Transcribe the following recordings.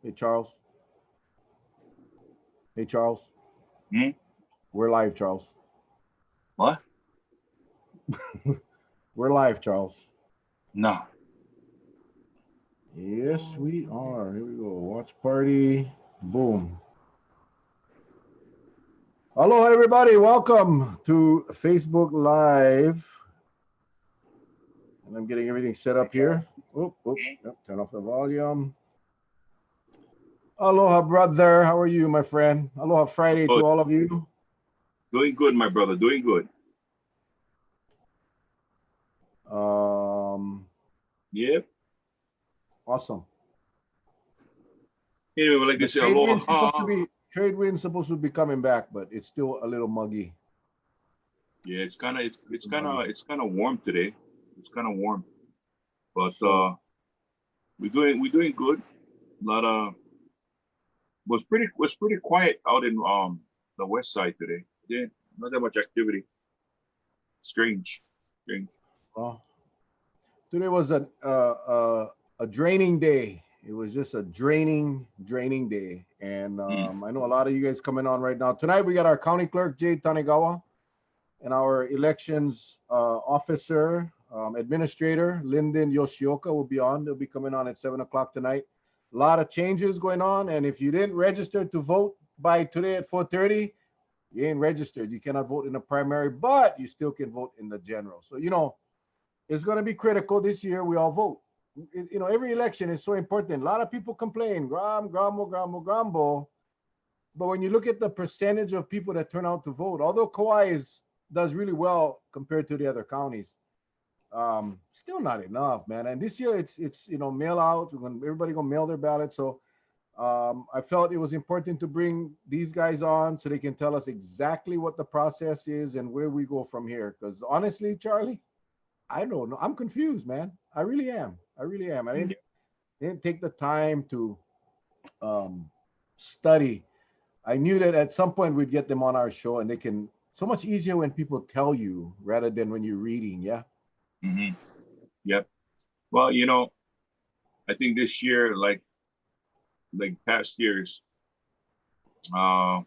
Hey, Charles. Hey, Charles. Hmm? We're live, Charles. What? We're live, Charles. No. Yes, we are. Here we go. Watch party. Boom. Hello, everybody. Welcome to Facebook Live. And I'm getting everything set up here. Oop, oop. Yep, turn off the volume. Aloha, brother. How are you, my friend? Aloha Friday Good. to all of you. Doing good, my brother. Doing good. Um, Yep. awesome. Anyway, like they The say, trade aloha. wind's supposed to be coming back, but it's still a little muggy. Yeah, it's kind Muggy. of warm today. It's kind of warm, but So we're doing good. A lot of was pretty quiet out in the west side today. Yeah, not that much activity. Strange, strange. well, today was a draining day. It was just a draining day. And Mm. I know a lot of you guys coming on right now. Tonight we got our county clerk Jade Tanigawa and our elections officer, administrator Lyndon Yoshioka will be on. They'll be coming on at 7 o'clock tonight. A lot of changes going on, and if you didn't register to vote by today at 4:30, you ain't registered. You cannot vote in the primary, but you still can vote in the general. So it's going to be critical this year. We all vote. Every election is so important. A lot of people complain, grumble. But when you look at the percentage of people that turn out to vote, although does really well compared to the other counties, still not enough, man. And this year it's mail out. When everybody gonna mail their ballot, so I felt it was important to bring these guys on so they can tell us exactly what the process is and where we go from here. Because honestly, Charlie, I don't know. I'm confused, man. I really am. I really am. I didn't take the time to um, study. I knew that at some point we'd get them on our show, and they can so much easier when people tell you rather than when you're reading. Yeah. Hmm. Yep. Well, I think this year, like past years, uh,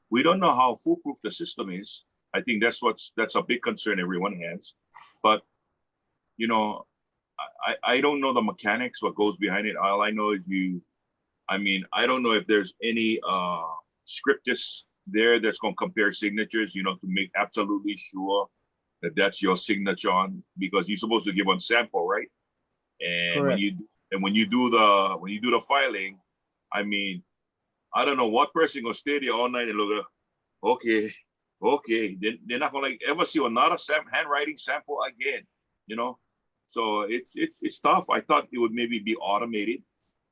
we don't know how foolproof the system is. I think that's a big concern everyone has. But you know, I don't know the mechanics, what goes behind it. All I know is I don't know if there's any scriptus there that's going to compare signatures, to make absolutely sure that that's your signature on, because you're supposed to give one sample, right? And Correct. when you do the filing, I mean, I don't know what person gonna stay there all night and look at, okay, okay. They're not gonna ever see another handwriting sample again, you know. So it's tough. I thought it would maybe be automated,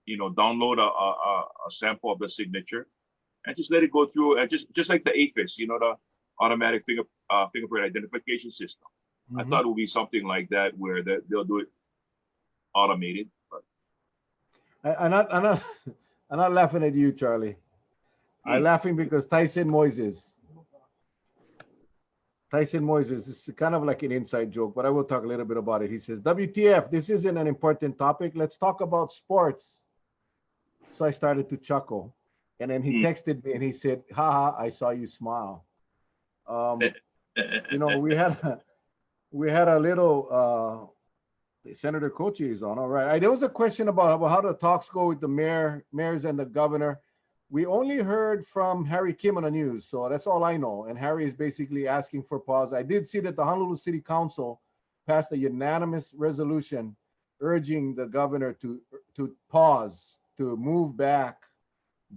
download a sample of the signature and just let it go through, and just like the AFIS, the automatic fingerprint identification system. I Hmm. thought it would be something like that where they'll do it automated. But I'm not, I'm not laughing at you, Charlie. I'm mm, laughing because Tyson Moises, is kind of like an inside joke, but I will talk a little bit about it. He says, WTF, this isn't an important topic. Let's talk about sports. So I started to chuckle. And then he mm. texted me and he said, haha, I saw you smile. Um, we had we had a little Senator Kochi is on. All right. There was a question about how the talks go with the mayors and the governor. We only heard from Harry Kim on the news, so that's all I know. And Harry is basically asking for pause. I did see that the Honolulu City Council passed a unanimous resolution urging the governor to pause, to move back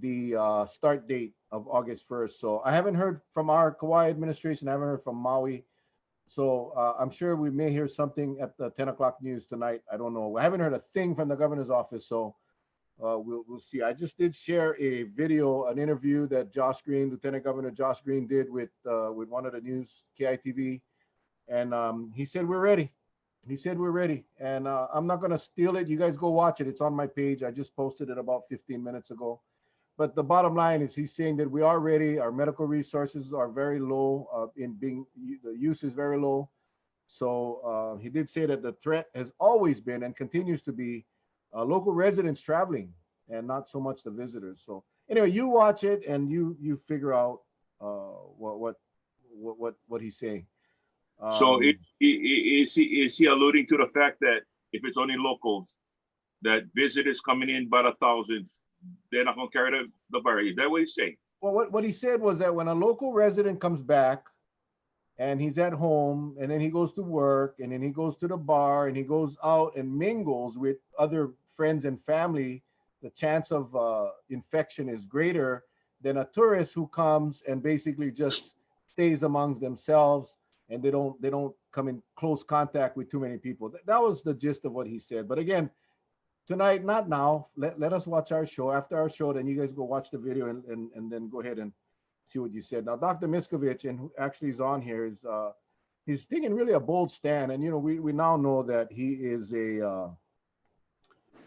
the start date of August 1st. So I haven't heard from our Kauai administration. I haven't heard from Maui. So I'm sure we may hear something at the 10 o'clock news tonight. I don't know. I haven't heard a thing from the governor's office. So we'll see. I just did share a video, an interview that Josh Green, Lieutenant Governor Josh Green, did with one of the news, KITV, and he said we're ready. He said we're ready, and I'm not gonna steal it. You guys go watch it. It's on my page. I just posted it about 15 minutes ago. But the bottom line is he's saying that we are ready. Our medical resources are very low. The use is very low. So he did say that the threat has always been and continues to be local residents traveling. and not so much the visitors. So anyway, you watch it and you figure out what he's saying. So Um, is he alluding to the fact that if it's only locals, that visitors coming in by the thousands, they're not going to carry the virus? Is that what he's saying? well, what he said was that when a local resident comes back and he's at home and then he goes to work and then he goes to the bar and he goes out and mingles with other friends and family, the chance of infection is greater than a tourist who comes and basically just stays amongst themselves and they don't come in close contact with too many people. That was the gist of what he said. But again, tonight, not now. Let us watch our show. After our show, then you guys go watch the video and then go ahead and see what you said. Now, Dr. Miskovich, and who actually is on here, is he's taking really a bold stand. And we now know that he is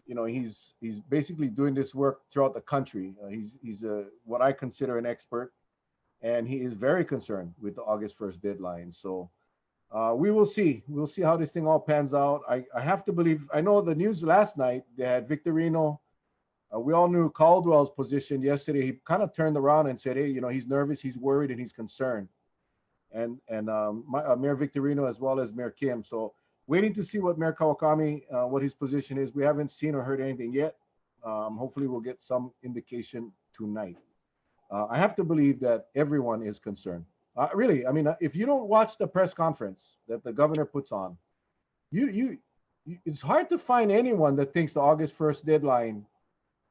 he's basically doing this work throughout the country. He's what I consider an expert, and he is very concerned with the August 1st deadline. So we will see. We'll see how this thing all pans out. I have to believe. I know the news last night. They had Victorino. We all knew Caldwell's position yesterday. He kind of turned around and said, "Hey, he's nervous, he's worried, and he's concerned." And Mayor Victorino as well as Mayor Kim. So waiting to see what Mayor Kawakami, what his position is. We haven't seen or heard anything yet. Hopefully, we'll get some indication tonight. I have to believe that everyone is concerned. Really, I mean, if you don't watch the press conference that the governor puts on, it's hard to find anyone that thinks the August 1st deadline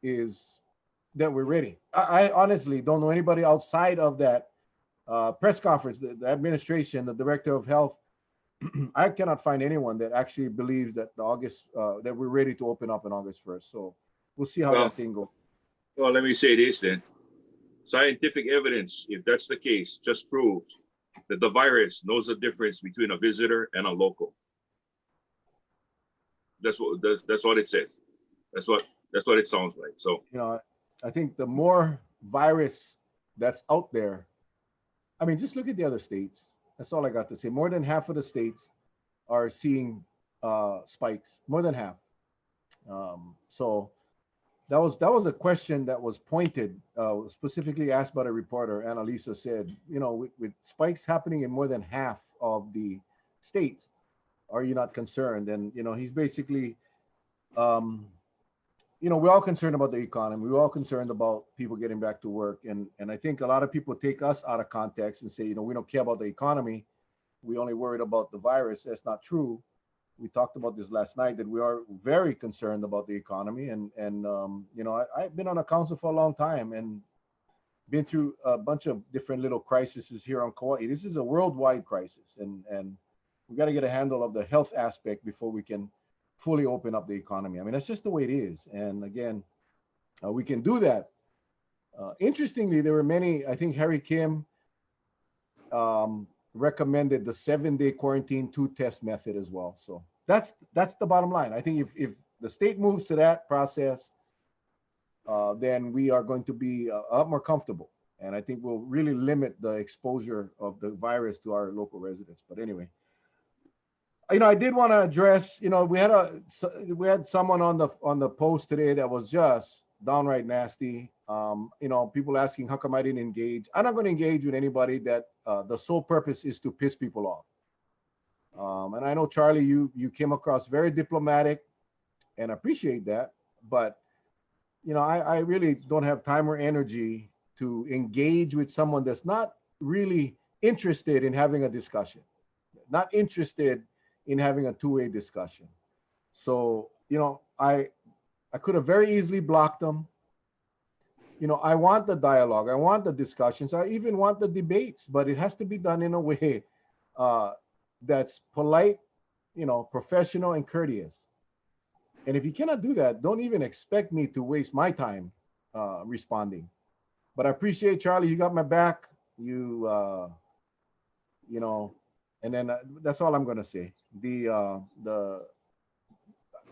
is that we're ready. I honestly don't know anybody outside of that press conference, the administration, the director of health. I cannot find anyone that actually believes that that we're ready to open up on August 1st. So we'll see how that thing goes. Well, let me say this then. Scientific evidence, if that's the case, just proves that the virus knows the difference between a visitor and a local. That's what it says. That's what it sounds like. So I think the more virus that's out there, I mean, just look at the other states. That's all I got to say. More than half of the states are seeing spikes. More than half. So that was a question that was pointed, specifically asked by the reporter. Annalisa said, with spikes happening in more than half of the states, are you not concerned? And he's basically, we're all concerned about the economy. We're all concerned about people getting back to work. And I think a lot of people take us out of context and say, we don't care about the economy. We only worried about the virus. That's not true. We talked about this last night, that we are very concerned about the economy. And I've been on a council for a long time and been through a bunch of different little crises here on Kauai. This is a worldwide crisis. And we got to get a handle of the health aspect before we can fully open up the economy. I mean, that's just the way it is. And again, we can do that. Interestingly, there were many, I think Harry Kim recommended the 7-day quarantine 2-test method as well. So that's the bottom line. I think if the state moves to that process, then we are going to be a lot more comfortable. And I think we'll really limit the exposure of the virus to our local residents. But anyway, I did want to address, we had someone on the post today that was just downright nasty. People asking how come I didn't engage. I'm not going to engage with anybody that the sole purpose is to piss people off. And I know, Charlie, you came across very diplomatic, and I appreciate that. But I really don't have time or energy to engage with someone that's not really interested in having a discussion, not interested in having a two-way discussion. So, I could have very easily blocked them. I want the dialogue. I want the discussions. I even want the debates, but it has to be done in a way that's polite, professional and courteous. And if you cannot do that, don't even expect me to waste my time responding. But I appreciate, Charlie, you got my back. And then that's all I'm going to say.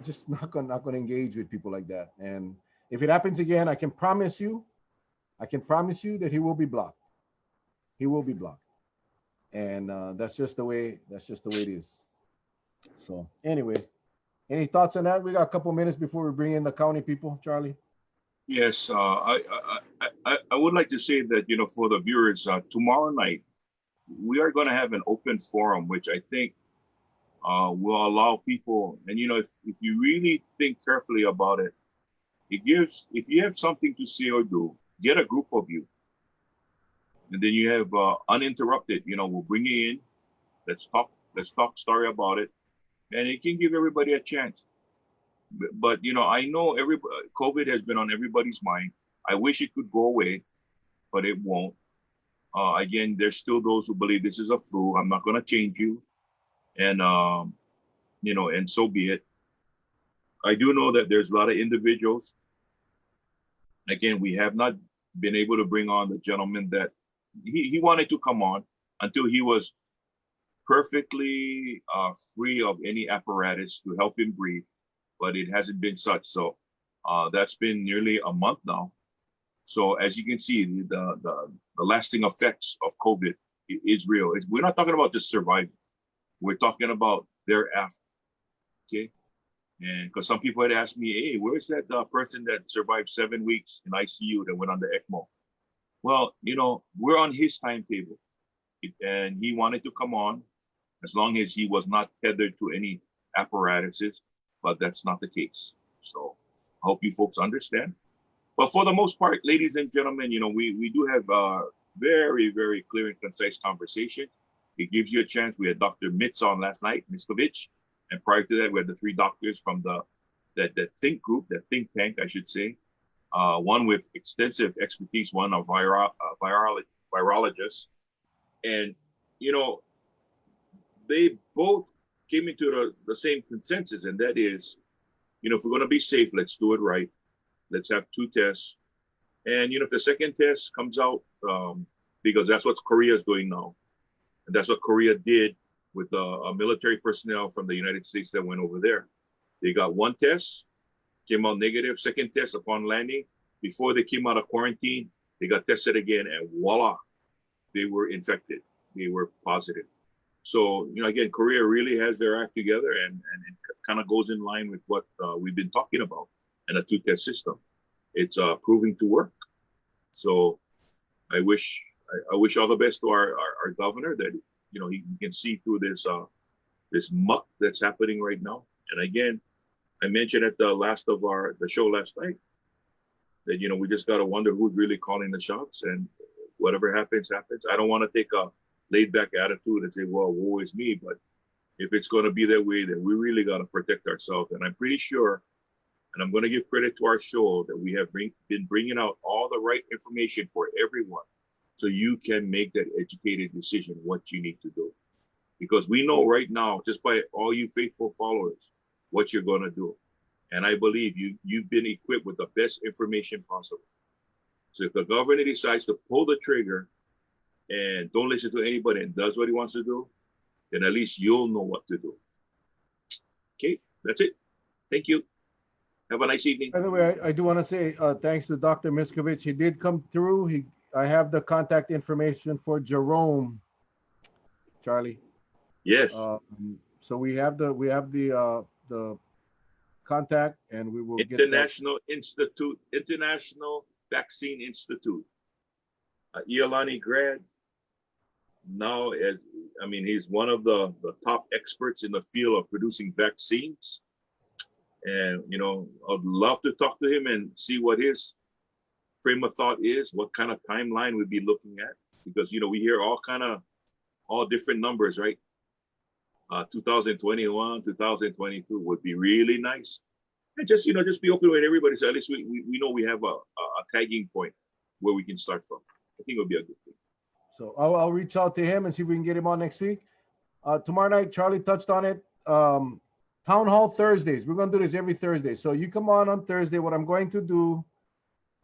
Just not going to engage with people like that. And if it happens again, I can promise you that he will be blocked. He will be blocked. And that's just the way it is. So anyway, any thoughts on that? We got a couple minutes before we bring in the county people, Charlie. Yes, I would like to say that, for the viewers, tomorrow night, we are going to have an open forum, which I think will allow people, and, if you really think carefully about it, if you have something to say or do, get a group of you, and then you have uninterrupted, we'll bring you in, let's talk story about it, and it can give everybody a chance. But, I know COVID has been on everybody's mind. I wish it could go away, but it won't. Again, there's still those who believe this is a flu. I'm not going to change you, and and so be it. I do know that there's a lot of individuals. Again, we have not been able to bring on the gentleman that he wanted to come on until he was perfectly free of any apparatus to help him breathe, but it hasn't been such. So that's been nearly a month now. So as you can see, the lasting effects of COVID is real. We're not talking about just surviving. We're talking about thereafter. Okay. And because some people had asked me, hey, where's that person that survived 7 weeks in ICU that went on the ECMO? Well, we're on his timetable. And he wanted to come on as long as he was not tethered to any apparatuses, but that's not the case. So I hope you folks understand. But for the most part, ladies and gentlemen, we do have very, very clear and concise conversation. It gives you a chance. We had Dr. Mitz on last night, Miskovich. And prior to that, we had the 3 doctors from that think group, that think tank, I should say. One with extensive expertise, one a virologist. And, they both came into the same consensus, and that is, if we're going to be safe, let's do it right. Let's have 2 tests. And, if the second test comes out, because that's what Korea is doing now. And that's what Korea did with military personnel from the United States that went over there. They got 1 test, came out negative. Second test upon landing. Before they came out of quarantine, they got tested again, and voila, they were infected. They were positive. So, again, Korea really has their act together, and it kind of goes in line with what we've been talking about and a 2-test system. It's proving to work. So I wish all the best to our governor, that he can see through this muck that's happening right now. And again, I mentioned at the last of the show last night that we just got to wonder who's really calling the shots, and whatever happens. I don't want to take a laid back attitude and say, well, woe is me, but if it's going to be that way, then we really got to protect ourselves. And I'm pretty sure, and I'm going to give credit to our show, that we have been bringing out all the right information for everyone, so you can make that educated decision what you need to do. Because we know right now, just by all you faithful followers, what you're going to do. And I believe you've been equipped with the best information possible. So if the governor decides to pull the trigger and don't listen to anybody and does what he wants to do, then at least you'll know what to do. Okay, that's it. Thank you. Have a nice evening. By the way, I do want to say thanks to Dr. Miskovich. He did come through. I have the contact information for Jerome, Charlie. Yes. So we have the contact, and we will International Vaccine Institute. Iolani grad. Now, he's one of the top experts in the field of producing vaccines. And, I'd love to talk to him and see what his frame of thought is, what kind of timeline we'd be looking at. Because, we hear all different numbers, right? 2021, 2022 would be really nice. And just be open with everybody. So at least we know we have a tagging point where we can start from. I think it would be a good thing. So I'll reach out to him and see if we can get him on next week. Tomorrow night, Charlie touched on it. Town Hall Thursdays. We're going to do this every Thursday. So you come on Thursday. What I'm going to do,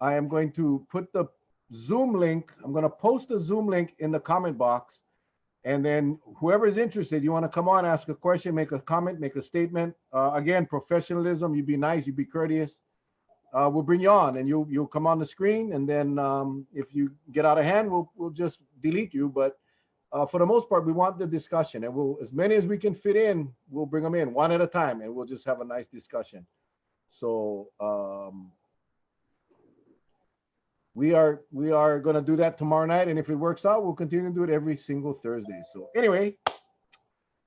I am going to put the Zoom link. I'm going to post the Zoom link in the comment box. And then whoever is interested, you want to come on, ask a question, make a comment, make a statement. Again, professionalism. You be nice. You be courteous. We'll bring you on, and you'll come on the screen. And then if you get out of hand, we'll just delete you. But for the most part, we want the discussion, and we'll, as many as we can fit in, we'll bring them in one at a time, and we'll just have a nice discussion. So we are going to do that tomorrow night, and if it works out, we'll continue to do it every single Thursday. So anyway,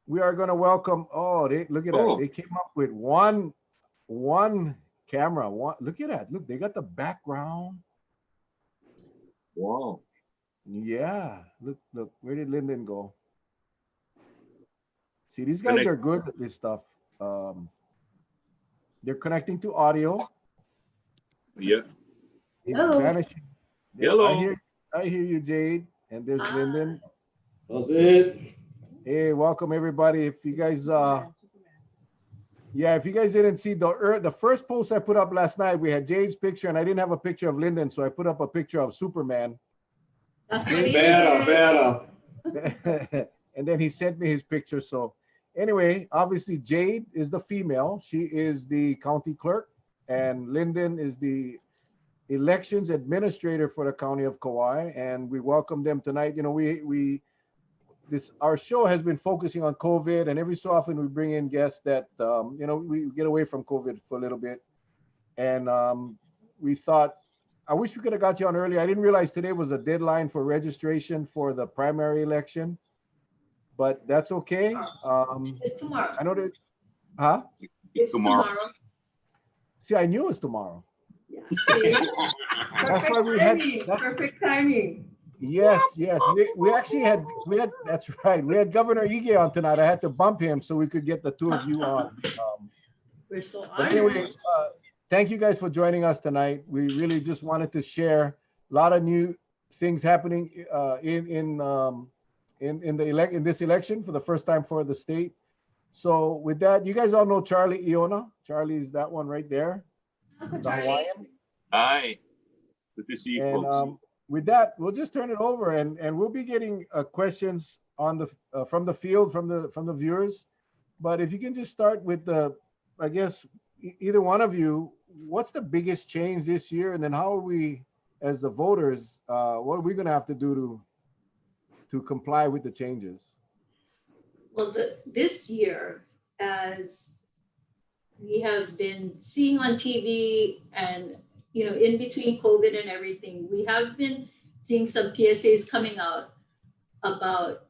we are going to welcome. Oh, look at that! Oh, They came up with one camera. Look at that! Look, they got the background. wow. Yeah, look. Where did Lyndon go? See, these guys Connect. are good at this stuff. They're connecting to audio. Yeah. He's Hello. vanishing. Hello. I hear you, Jade. And there's Lyndon. That's it. Hey, welcome everybody. If you guys if you guys didn't see the first post I put up last night, we had Jade's picture and I didn't have a picture of Lyndon, so I put up a picture of Superman. That's what he Better. And then he sent me his picture. So anyway, obviously Jade is the female. She is the county clerk, and Lyndon is the elections administrator for the county of Kauai. And we welcome them tonight. You know, our show has been focusing on COVID, and every so often we bring in guests that you know, we get away from COVID for a little bit. And we thought, I wish we could have got you on early. I didn't realize today was a deadline for registration for the primary election, but that's okay. It's tomorrow. I know that, huh? It's tomorrow. See, I knew it was tomorrow. Yeah. That's why we had Perfect timing. Yes. We actually had that's right. We had Governor Ige on tonight. I had to bump him so we could get the two of you on. We're so But honored. anyway, thank you guys for joining us tonight. We really just wanted to share a lot of new things happening in this election for the first time for the state. So with that, you guys all know Charlie Iona. Charlie's that one right there, the Hawaiian. Hi. Good to see you, And folks. with that, we'll just turn it over, and we'll be getting questions on the from the field, from the viewers. But if you can just start with I guess either one of you, what's the biggest change this year, and then how are we, as the voters, what are we going to have to do to comply with the changes? Well, this year, as we have been seeing on TV and, you know, in between COVID and everything, we have been seeing some PSAs coming out about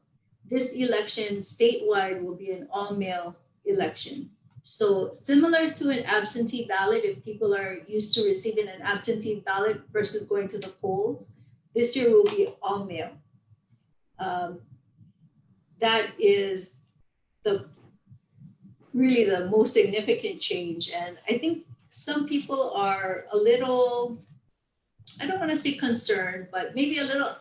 this election statewide will be an all-male election. So similar to an absentee ballot, if people are used to receiving an absentee ballot versus going to the polls, this year will be all-male. That is really the most significant change. And I think some people are a little, I don't want to say concerned, but maybe a little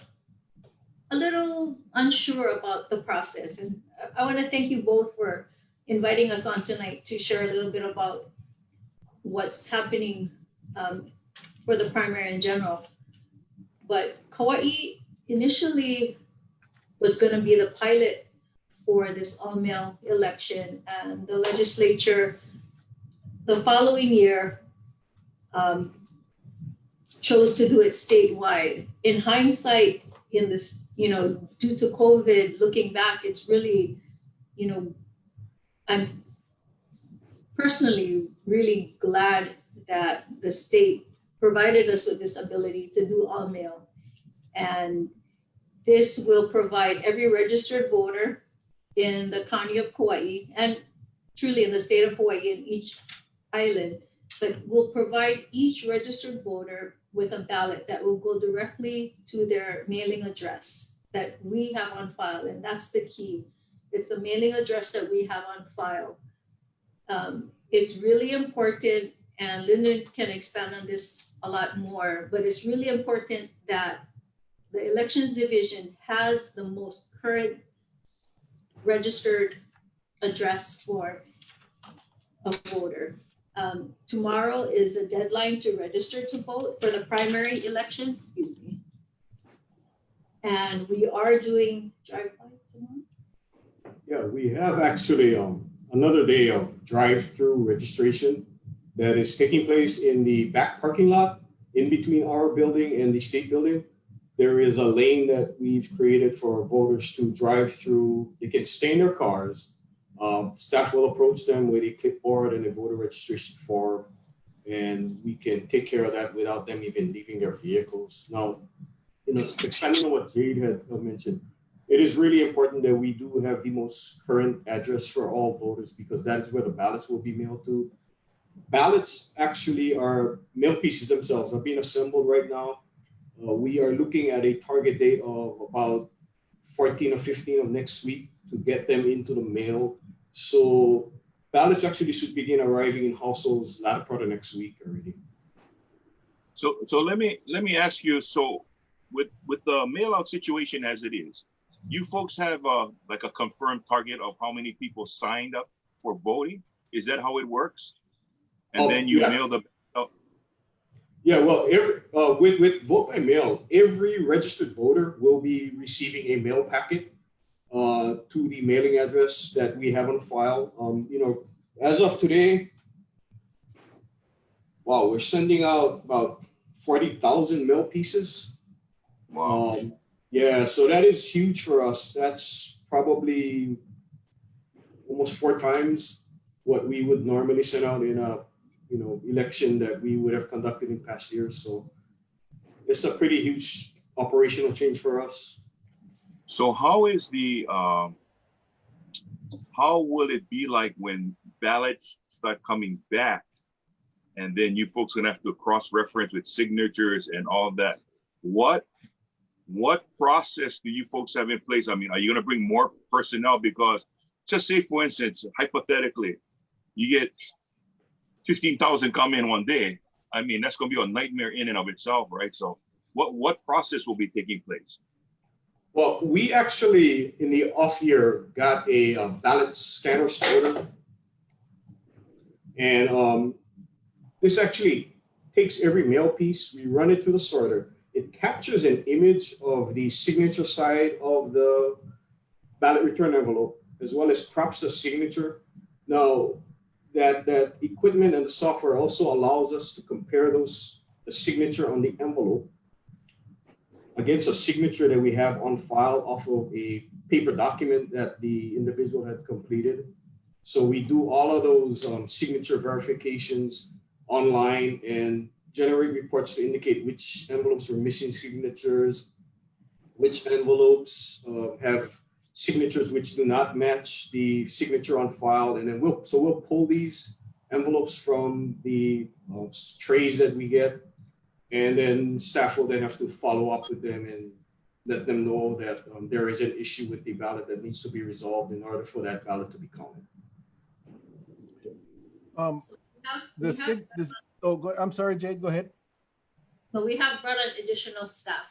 unsure about the process. And I want to thank you both for inviting us on tonight to share a little bit about what's happening for the primary in general. But Kauai initially was going to be the pilot for this all-male election, and the legislature the following year chose to do it statewide. In hindsight, in this, you know, due to COVID, looking back, it's really, you know, I'm personally really glad that the state provided us with this ability to do all-male. And this will provide every registered voter in the county of Kauai, and truly in the state of Hawaii, in each island, but will provide each registered voter with a ballot that will go directly to their mailing address that we have on file. And that's the key. It's the mailing address that we have on file. It's really important, and Lyndon can expand on this a lot more, but it's really important that the elections division has the most current registered address for a voter. Tomorrow is the deadline to register to vote for the primary election, excuse me. And we are doing drive-by tomorrow. Yeah, we have actually another day of drive-through registration that is taking place in the back parking lot in between our building and the state building. There is a lane that we've created for voters to drive through. They can stay in their cars. Staff will approach them with a clipboard and a voter registration form, and we can take care of that without them even leaving their vehicles. Now, expanding on what Jade had mentioned, it is really important that we do have the most current address for all voters, because that is where the ballots will be mailed to. Ballots actually are mail pieces themselves are being assembled right now. We are looking at a target date of about 14 or 15 of next week to get them into the mail. So ballots actually should begin arriving in households latter part of next week already. So let me ask you. So with the mail out situation as it is, you folks have like a confirmed target of how many people signed up for voting? Is that how it works? And then you mail the. Yeah, well, with vote by mail, every registered voter will be receiving a mail packet to the mailing address that we have on file. As of today, wow, we're sending out about 40,000 mail pieces. Wow. Yeah, so that is huge for us. That's probably almost 4 times what we would normally send out in a election that we would have conducted in past years. So it's a pretty huge operational change for us. So how is the how will it be like when ballots start coming back, and then you folks gonna have to cross-reference with signatures and all that? What process do you folks have in place? I mean, are you gonna bring more personnel? Because just say, for instance, hypothetically, you get 15,000 come in one day. I mean, that's going to be a nightmare in and of itself, right? So what process will be taking place? Well, we actually, in the off year, got a ballot scanner sorter. And this actually takes every mail piece, we run it through the sorter. It captures an image of the signature side of the ballot return envelope, as well as crops the signature. Now, that equipment and the software also allows us to compare the signature on the envelope against a signature that we have on file off of a paper document that the individual had completed. So we do all of those signature verifications online and generate reports to indicate which envelopes were missing signatures, which envelopes have signatures which do not match the signature on file, and then we'll pull these envelopes from the trays that we get, and then staff will then have to follow up with them and let them know that there is an issue with the ballot that needs to be resolved in order for that ballot to be counted. I'm sorry, Jade, go ahead. But we have brought on additional staff.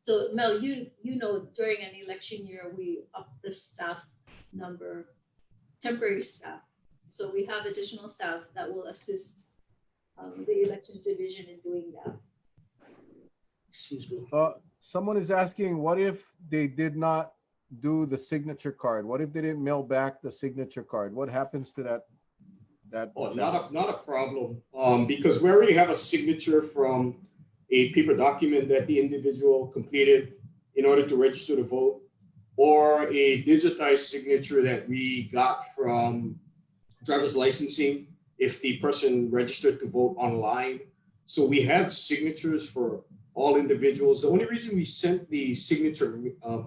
So Mel, you know, during an election year, we up the staff number, temporary staff. So we have additional staff that will assist the elections division in doing that. Excuse me. Someone is asking, what if they did not do the signature card? What if they didn't mail back the signature card? What happens to that? Not a problem, because we already have a signature from a paper document that the individual completed in order to register to vote, or a digitized signature that we got from driver's licensing if the person registered to vote online. So we have signatures for all individuals. The only reason we sent the signature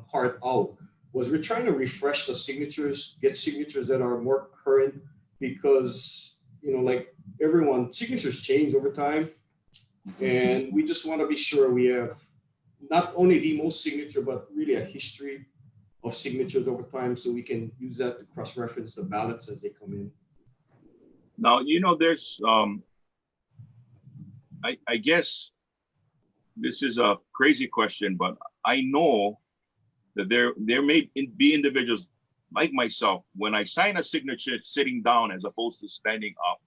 card out was we're trying to refresh the signatures, get signatures that are more current, because, like everyone, signatures change over time. And we just want to be sure we have not only the most signature, but really a history of signatures over time, so we can use that to cross-reference the ballots as they come in. Now, there's, I guess this is a crazy question, but I know that there may be individuals like myself, when I sign a signature sitting down as opposed to standing up,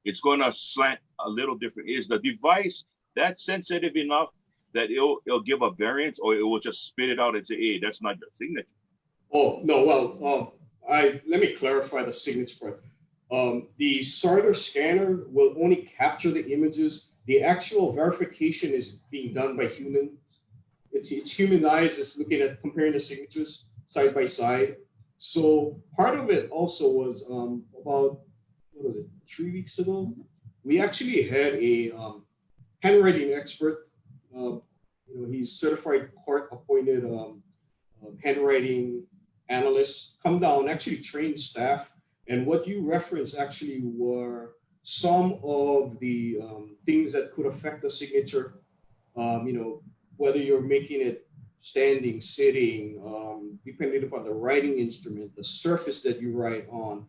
it's going to slant a little different. Is the device that sensitive enough that it'll give a variance, or it will just spit it out and say, hey, that's not your signature? Oh, no, well, let me clarify the signature part. The sorter scanner will only capture the images. The actual verification is being done by humans. It's human eyes is looking at comparing the signatures side by side. So part of it also was about, 3 weeks ago, we actually had a handwriting expert. He's certified court appointed handwriting analyst come down, actually trained staff. And what you referenced actually were some of the things that could affect the signature. Whether you're making it standing, sitting, depending upon the writing instrument, the surface that you write on,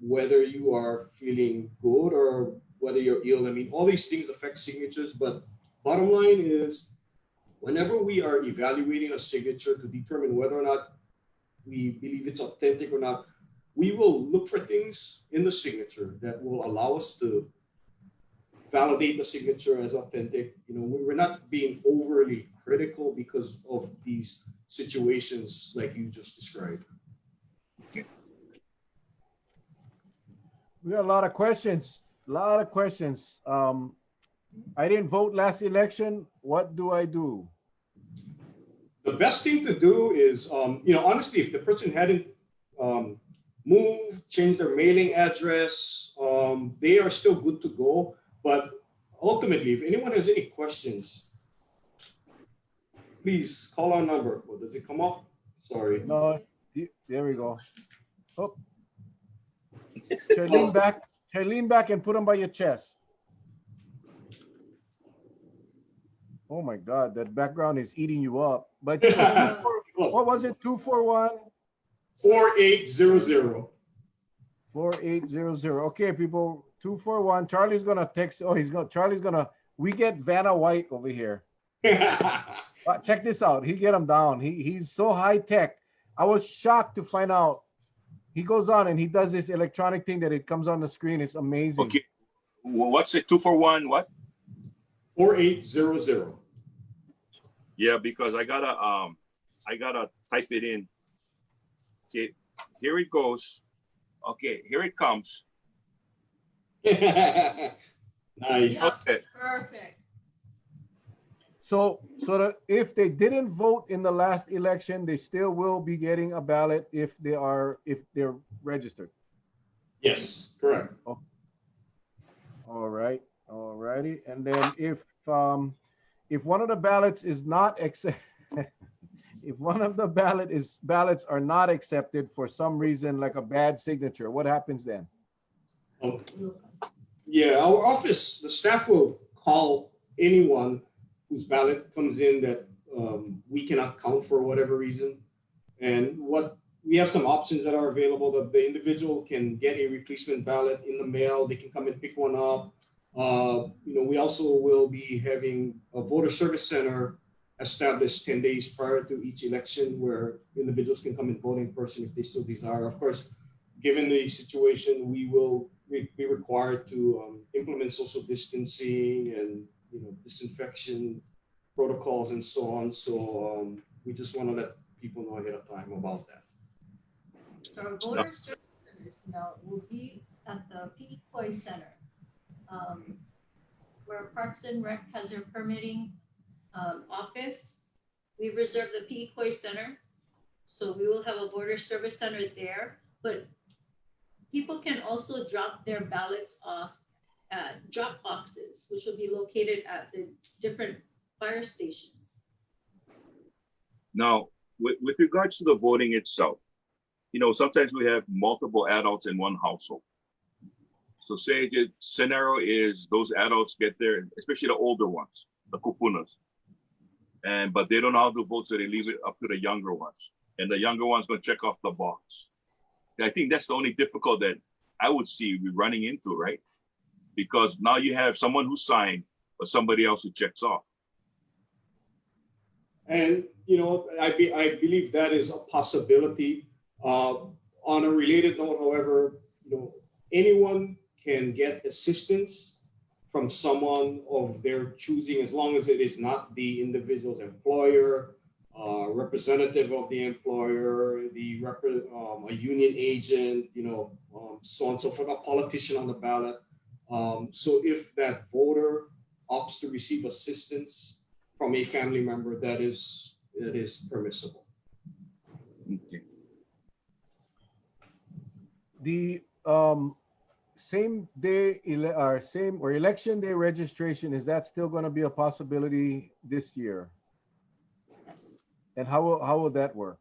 whether you are feeling good or whether you're ill. I mean, all these things affect signatures, but bottom line is whenever we are evaluating a signature to determine whether or not we believe it's authentic or not, we will look for things in the signature that will allow us to validate the signature as authentic. We're not being overly critical because of these situations like you just described. We got a lot of questions. I didn't vote last election. What do I do? The best thing to do is, honestly, if the person hadn't moved, changed their mailing address, they are still good to go. But ultimately, if anyone has any questions, please call our number. Well, does it come up? Sorry. No, there we go. Oh. Lean back and put them by your chest. Oh my God, that background is eating you up. But what was it? 241? 4800. 4800. Okay, people. 241. Charlie's gonna text. We get Vanna White over here. Check this out. He get him down. He's so high tech. I was shocked to find out. He goes on and he does this electronic thing that it comes on the screen. It's amazing. Okay. What's it? 241 what? 4800. Yeah, because I gotta type it in. Okay, here it goes. Okay, here it comes. Nice. Okay. Perfect. So if they didn't vote in the last election, they still will be getting a ballot if they're registered. Yes, correct. Oh. All right. All righty. And then if one of the ballots is not accepted, if one of the ballots are not accepted for some reason, like a bad signature, what happens then? Yeah, our office, the staff will call anyone whose ballot comes in that we cannot count for whatever reason. And we have some options that are available. The individual can get a replacement ballot in the mail. They can come and pick one up. We also will be having a voter service center established 10 days prior to each election where individuals can come and vote in person if they so desire. Of course, given the situation, we will be required to implement social distancing and disinfection protocols and so on. So we just want to let people know ahead of time about that. So our voter service now will be at the Picoy Center, where Parks and Rec has their permitting office. We reserved the Picoy Center, so we will have a voter service center there. But people can also drop their ballots off at drop boxes, which will be located at the different fire stations. Now, with regards to the voting itself, sometimes we have multiple adults in one household. So say the scenario is those adults get there, especially the older ones, the kupunas, but they don't know how to vote, so they leave it up to the younger ones. And the younger one's going to check off the box. I think that's the only difficult that I would see we running into, right? Because now you have someone who signed, but somebody else who checks off. And, I believe that is a possibility. On a related note, however, anyone can get assistance from someone of their choosing, as long as it is not the individual's employer, representative of the employer, a union agent, so on and so forth, a politician on the ballot. So if that voter opts to receive assistance from a family member, that is permissible. Okay. The same day or same or election day registration, is that still going to be a possibility this year? Yes. And how will that work?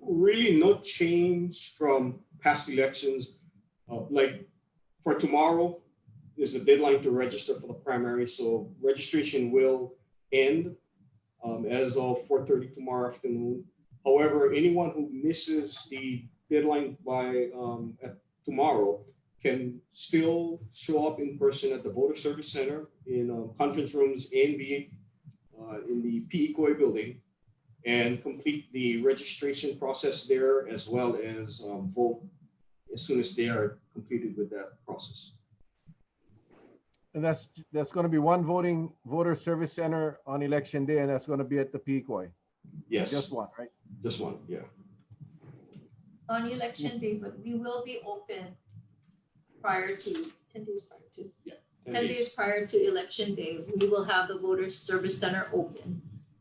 Really no change from past elections. Like for tomorrow is the deadline to register for the primary. So registration will end as of 4:30 tomorrow afternoon. However, anyone who misses the deadline by at tomorrow can still show up in person at the Voter Service Center in conference rooms A and B in the PE Koi building and complete the registration process there as well as vote as soon as they are completed with that process. And that's going to be one voter service center on election day, and that's going to be at the Pequoy. Yes. Just one, right? Just one, yeah. On election day, but we will be open prior to 10 days prior to. Yeah. 10 days prior to election day, we will have the voter service center open.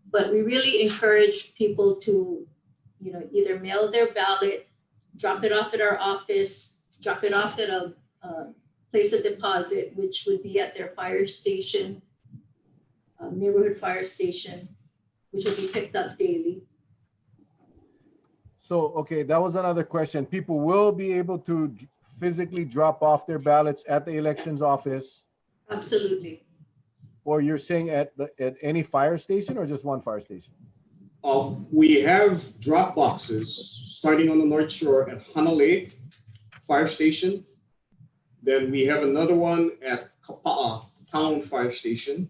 But we really encourage people to, either mail their ballot, drop it off at our office, drop it off at a place of deposit, which would be at their fire station, neighborhood fire station, which will be picked up daily. So, okay, that was another question. People will be able to physically drop off their ballots at the elections office, Absolutely. or you're saying at any fire station or just one fire station? We have drop boxes starting on the North Shore at Hanalei Fire Station. Then we have another one at Kapa'a Town Fire Station.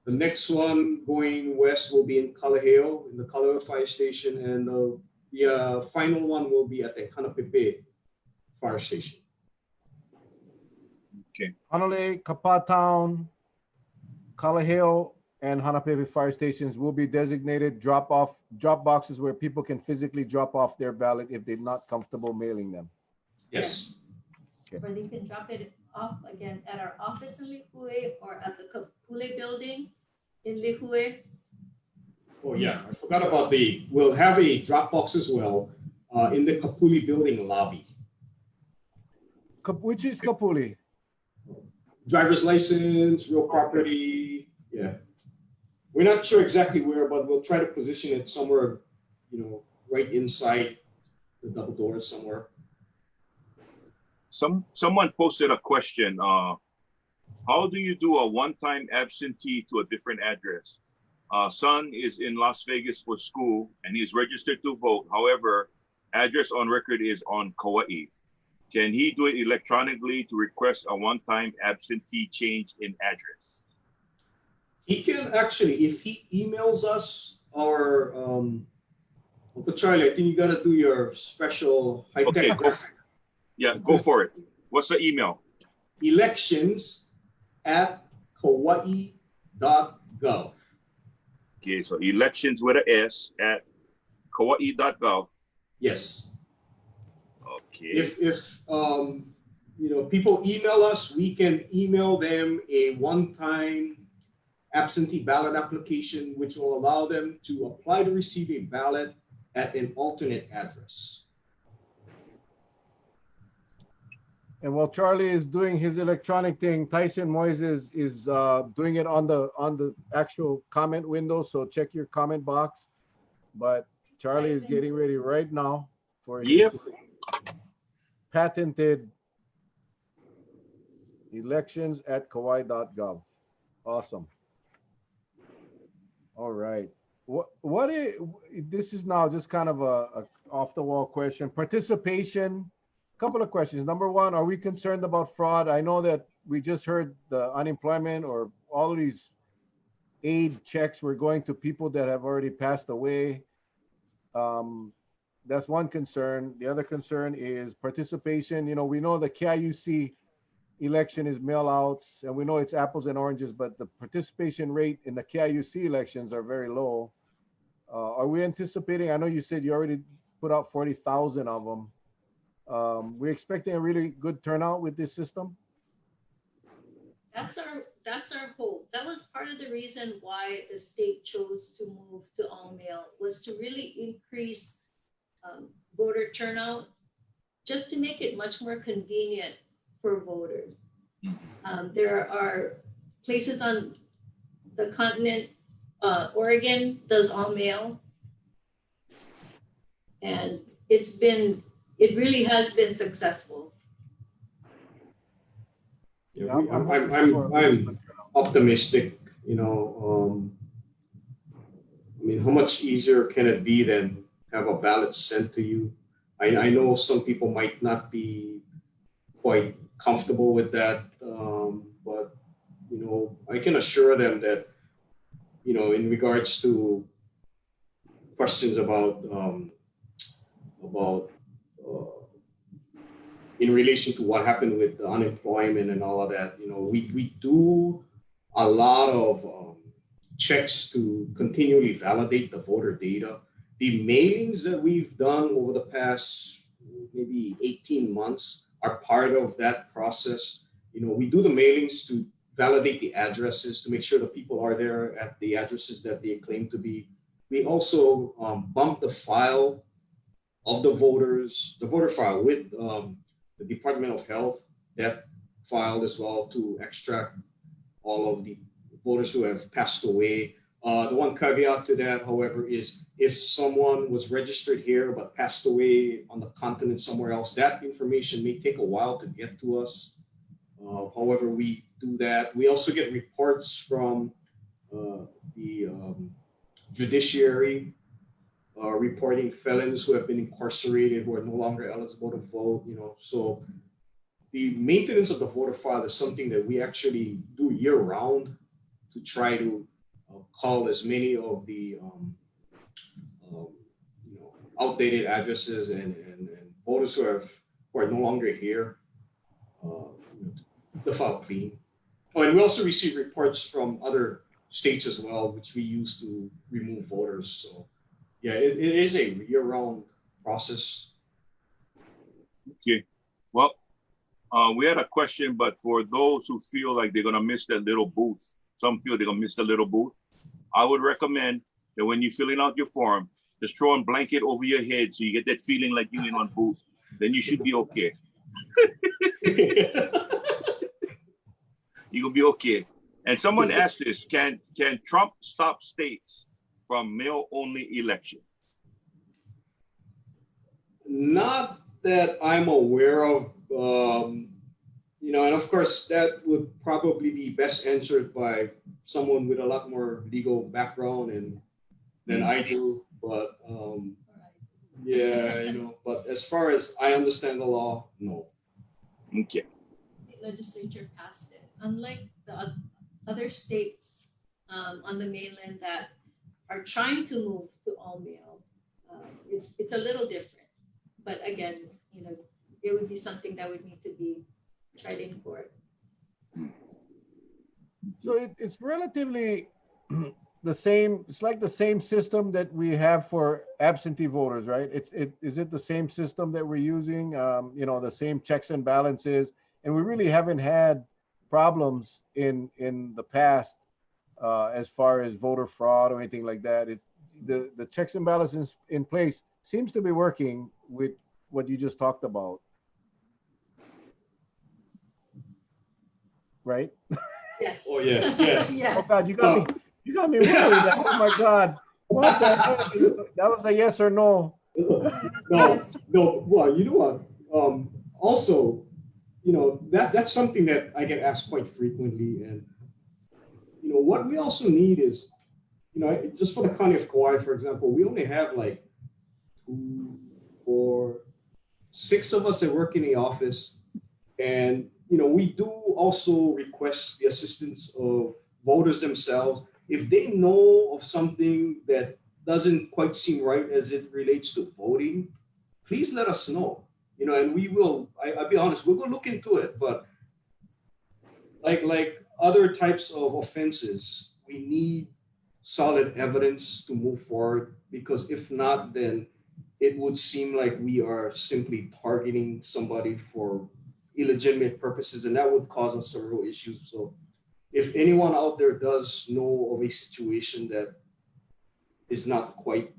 The next one going west will be in Kalaheo, in the Kalaheo Fire Station, and the final one will be at the Hanapepe Fire Station. Okay. Hanalei, Kapa Town, Kalaheo, and Hanapepe fire stations will be designated drop boxes where people can physically drop off their ballot if they're not comfortable mailing them. Yes. Okay. Or they can drop it off again at our office in Lihue or at the Kapule building in Lihue. Oh yeah, I forgot about we'll have a drop box as well in the Kapuli building lobby. Which is Kapuli? Driver's license, real property, yeah. We're not sure exactly where, but we'll try to position it somewhere, right inside the double doors somewhere. Someone posted a question. How do you do a one-time absentee to a different address? Son is in Las Vegas for school and he's registered to vote. However, address on record is on Kauai. Can he do it electronically to request a one-time absentee change in address? He can actually, if he emails us our, Uncle Charlie, I think you got to do your special high-tech. Okay, go for it. What's the email? elections@kauai.gov. Okay, so elections with an S at kauai.gov. Yes. Okay. If people email us, we can email them a one-time absentee ballot application, which will allow them to apply to receive a ballot at an alternate address. And while Charlie is doing his electronic thing, Tyson Moises is doing it on the actual comment window. So check your comment box. But Charlie is getting ready right now for his patented elections@kauai.gov. Awesome. All right. What is this is now just kind of a off the wall question. Participation. Couple of questions. Number one, are we concerned about fraud? I know that we just heard the unemployment or all of these aid checks were going to people that have already passed away. That's one concern. The other concern is participation. We know the KIUC election is mail outs and we know it's apples and oranges, but the participation rate in the KIUC elections are very low. Are we anticipating, I know you said you already put out 40,000 of them. We're expecting a really good turnout with this system. That's our hope. That was part of the reason why the state chose to move to all mail, was to really increase voter turnout, just to make it much more convenient for voters. There are places on the continent, Oregon does all mail. And it really has been successful. Yeah, I'm optimistic. I mean, how much easier can it be than have a ballot sent to you? I know some people might not be quite comfortable with that, but I can assure them that in regards to questions about uh, in relation to what happened with the unemployment and all of that, we do a lot of checks to continually validate the voter data. The mailings that we've done over the past maybe 18 months are part of that process. We do the mailings to validate the addresses to make sure the people are there at the addresses that they claim to be. We also bump the file of the voter file with the Department of Health, that file as well, to extract all of the voters who have passed away. The one caveat to that, however, is if someone was registered here but passed away on the continent somewhere else, that information may take a while to get to us. However, we do that. We also get reports from the judiciary reporting felons who have been incarcerated, who are no longer eligible to vote. So the maintenance of the voter file is something that we actually do year round to try to call as many of the outdated addresses and voters who are no longer here, the file clean. Oh, and we also receive reports from other states as well, which we use to remove voters. So yeah, it is a year-round process. Okay. Well, we had a question, but for those who feel like they're gonna miss that little booth, some feel they're gonna miss the little booth, I would recommend that when you're filling out your form, just throw a blanket over your head so you get that feeling like you're in one booth. Then you should be okay. You're gonna be okay. And someone asked this: Can Trump stop states from mail-only election? Not that I'm aware of. And of course, that would probably be best answered by someone with a lot more legal background than I do. But yeah, but as far as I understand the law, no. Okay. The legislature passed it. Unlike the other states on the mainland that are trying to move to all mail, it's a little different. But again, it would be something that would need to be tried in court. So it's relatively the same. It's like the same system that we have for absentee voters, right? Is it the same system that we're using? The same checks and balances, and we really haven't had problems in the past as far as voter fraud or anything like that. It's the checks and balances in place seems to be working with what you just talked about, right? Yes. Oh yes, yes. Yes. Oh God, you got me worried. Oh my God, what the heck? That was a yes or no. No. Well, you know what? Also, that's something that I get asked quite frequently, and what we also need is, just for the county of Kauai, for example, we only have like 2, 4, 6 of us that work in the office, and we do also request the assistance of voters themselves if they know of something that doesn't quite seem right as it relates to voting. Please let us know. And we will. I'll be honest, we'll go look into it. But like other types of offenses, we need solid evidence to move forward, because if not, then it would seem like we are simply targeting somebody for illegitimate purposes, and that would cause us some real issues. So if anyone out there does know of a situation that is not quite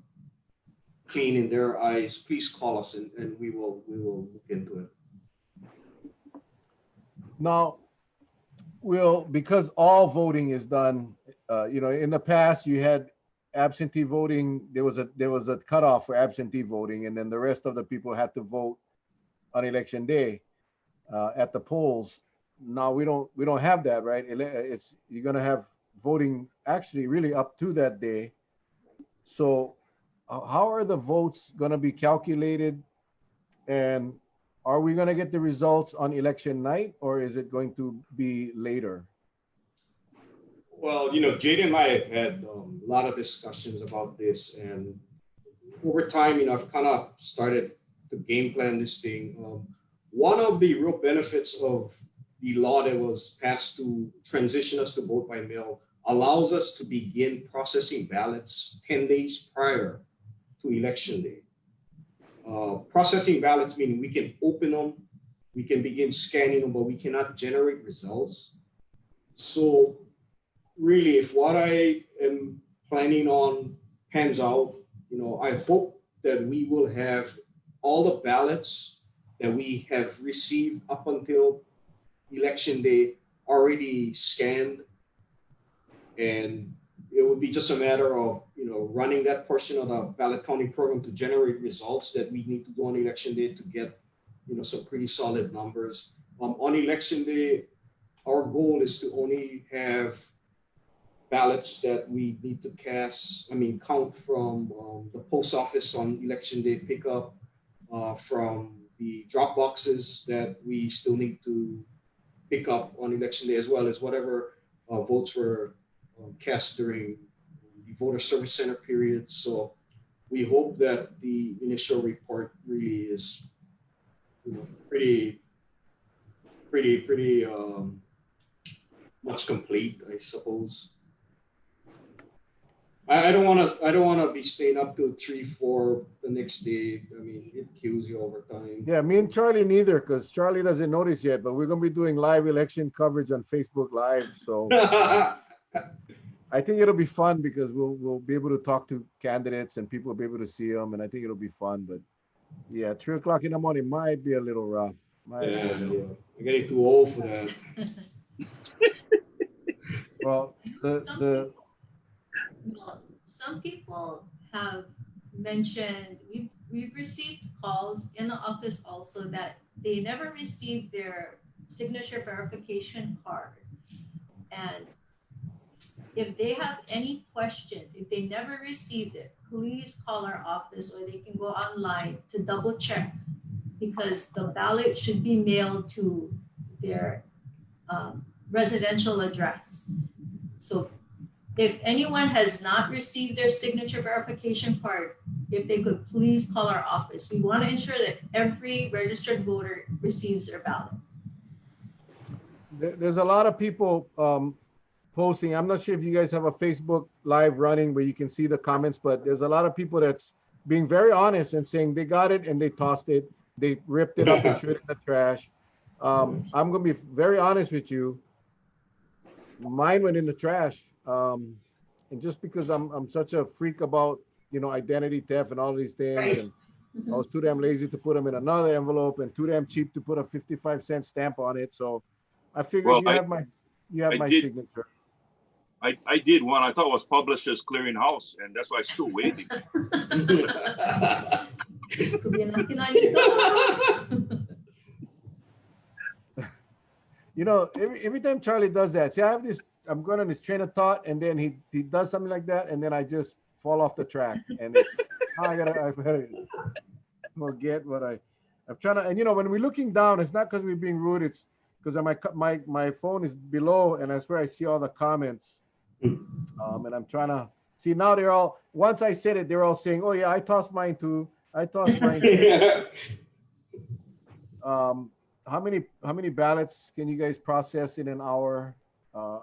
clean in their eyes, please call us and we will look into it. Now, because all voting is done, in the past you had absentee voting. There was a cutoff for absentee voting, and then the rest of the people had to vote on election day at the polls. Now we don't have that, right? You're gonna have voting actually really up to that day. So how are the votes gonna be calculated, and are we gonna get the results on election night, or is it going to be later? Well, Jade and I have had a lot of discussions about this, and over time, I've kind of started to game plan this thing. One of the real benefits of the law that was passed to transition us to vote by mail allows us to begin processing ballots 10 days prior to election day. Processing ballots meaning we can open them, we can begin scanning them, but we cannot generate results. So really, if what I am planning on pans out, I hope that we will have all the ballots that we have received up until election day already scanned, and it would be just a matter of running that portion of the ballot counting program to generate results that we need to do on election day to get some pretty solid numbers. On election day, our goal is to only have ballots that we need to count from the post office on election day pickup, from the drop boxes that we still need to pick up on election day, as well as whatever votes were cast during the voter service center period. So we hope that the initial report really is pretty much complete, I suppose. I don't want to be staying up till 3, 4 the next day. I mean, it kills you over time. Yeah, me and Charlie neither, because Charlie doesn't notice yet, but we're gonna be doing live election coverage on Facebook Live. So I think it'll be fun because we'll be able to talk to candidates and people will be able to see them, and I think it'll be fun. But yeah, 3 o'clock in the morning might be a little rough. Yeah, I'm getting too old for that. Well, some people have mentioned we've received calls in the office also that they never received their signature verification card, and if they have any questions, if they never received it, please call our office, or they can go online to double check, because the ballot should be mailed to their residential address. So if anyone has not received their signature verification card, if they could please call our office. We want to ensure that every registered voter receives their ballot. there's a lot of people posting. I'm not sure if you guys have a Facebook Live running where you can see the comments, but there's a lot of people that's being very honest and saying they got it and they tossed it. They ripped it up and threw it in the trash. I'm going to be very honest with you. Mine went in the trash. And just because I'm such a freak about, identity theft and all these things, Right. and I was too damn lazy to put them in another envelope and too damn cheap to put a 55-cent stamp on it. So I figured you have my did. signature. I did one. I thought it was Publishers Clearinghouse, and that's why I'm still waiting. Could be enough kinalito. Every time Charlie does that, see, I'm going on this train of thought, and then he does something like that, and then I just fall off the track, and I gotta forget what I'm trying to. And when we're looking down, it's not because we're being rude. It's because my phone is below, and that's where I see all the comments. And I'm trying to see now. They're all, once I said it, they're all saying, "Oh yeah, I tossed mine too. I tossed mine too." How many ballots can you guys process in an hour?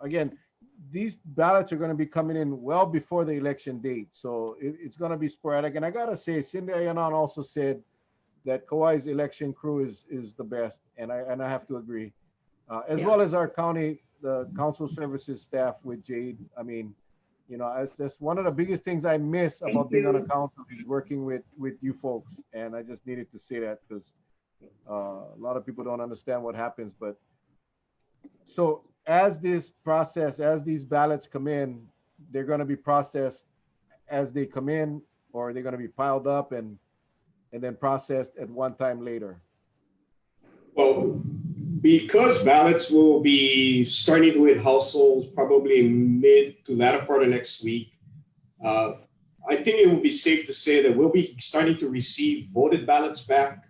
Again, these ballots are going to be coming in well before the election date, so it's going to be sporadic. And I gotta say, Cindy Ayanon also said that Kauai's election crew is the best, and I have to agree, as well as our the council services staff with Jade. I mean, You know, that's one of the biggest things I miss Thank about being on a you. council is working with you folks. And I just needed to say that because a lot of people don't understand what happens. But so as this process, as these ballots come in, they're going to be processed as they come in, or they're going to be piled up and then processed at one time later. Well, because ballots will be starting to hit households probably mid to latter part of next week, uh, I think it would be safe to say that we'll be starting to receive voted ballots back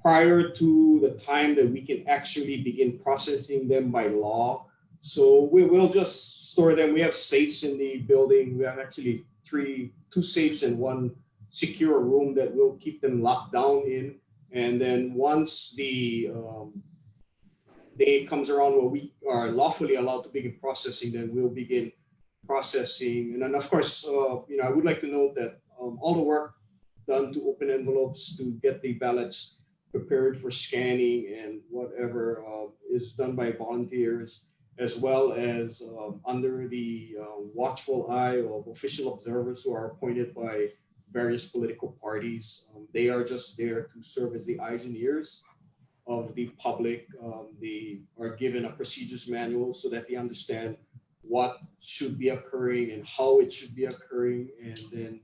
prior to the time that we can actually begin processing them by law. So we will just store them. We have safes in the building. We have actually two safes and one secure room that will keep them locked down in. And then once the day comes around where we are lawfully allowed to begin processing, then we'll begin processing. And then, of course, I would like to note that all the work done to open envelopes to get the ballots prepared for scanning and whatever is done by volunteers, as well as under the watchful eye of official observers who are appointed by various political parties. They are just there to serve as the eyes and ears of the public. They are given a procedures manual so that they understand what should be occurring and how it should be occurring. And then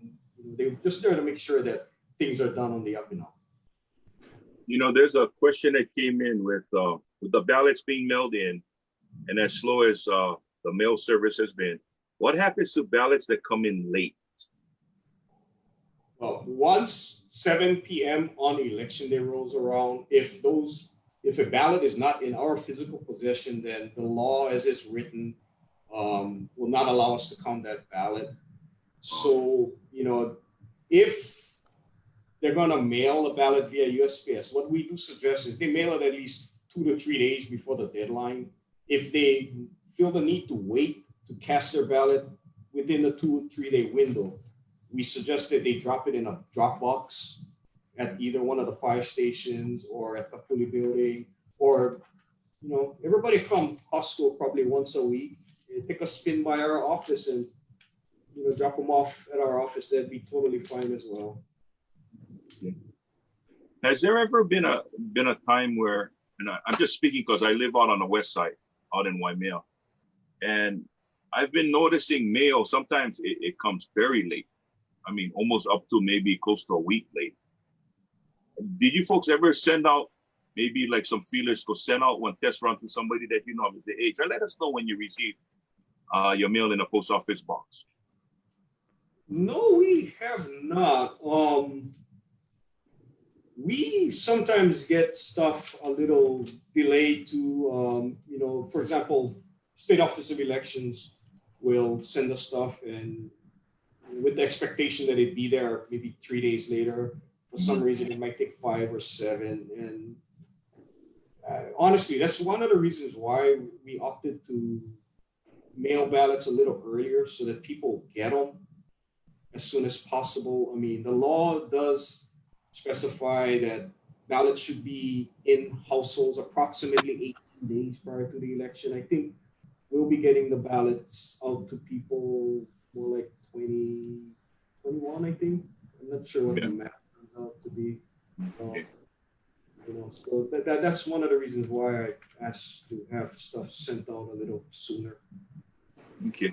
they're just there to make sure that things are done on the up and up. You know, there's a question that came in with the ballots being mailed in, and as slow as the mail service has been, what happens to ballots that come in late? Well, once 7 p.m. on election day rolls around, if a ballot is not in our physical possession, then the law as it's written will not allow us to count that ballot. So, if they're going to mail a ballot via USPS, what we do suggest is they mail it at least 2 to 3 days before the deadline. If they feel the need to wait to cast their ballot within the 2 or 3 day window, we suggest that they drop it in a drop box at either one of the fire stations or at the Kapuli building, or, everybody come Costco probably once a week, take a spin by our office and, drop them off at our office. That'd be totally fine as well. Has there ever been a time where, and I'm just speaking because I live out on the west side, out in Waimea, and I've been noticing mail, sometimes it comes very late. I mean, almost up to maybe close to a week late. Did you folks ever send out maybe like some feelers to send out one test run to somebody that you know and say, hey, try let us know when you receive your mail in a post office box? No, we have not. We sometimes get stuff a little delayed to, for example, State Office of Elections will send us stuff and with the expectation that it'd be there maybe 3 days later. For some reason, it might take 5 or 7. And honestly, that's one of the reasons why we opted to mail ballots a little earlier so that people get them as soon as possible. I mean, the law does specify that ballots should be in households approximately 18 days prior to the election. I think we'll be getting the ballots out to people more like 2021, I think. I'm not sure what the map turns out to be. So that's one of the reasons why I asked to have stuff sent out a little sooner. Okay,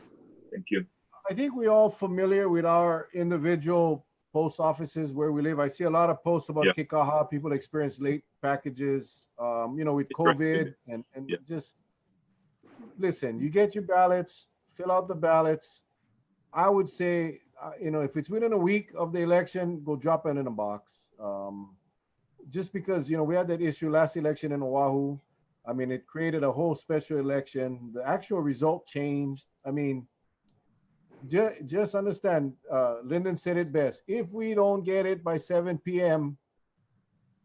thank you. I think we're all familiar with our individual post offices where we live. I see a lot of posts about Kikaha, people experience late packages, with COVID and just listen, you get your ballots, fill out the ballots. I would say, if it's within a week of the election, go drop it in a box. Just because, we had that issue last election in Oahu. I mean, it created a whole special election. The actual result changed. I mean, just understand, Lyndon said it best. If we don't get it by 7 p.m.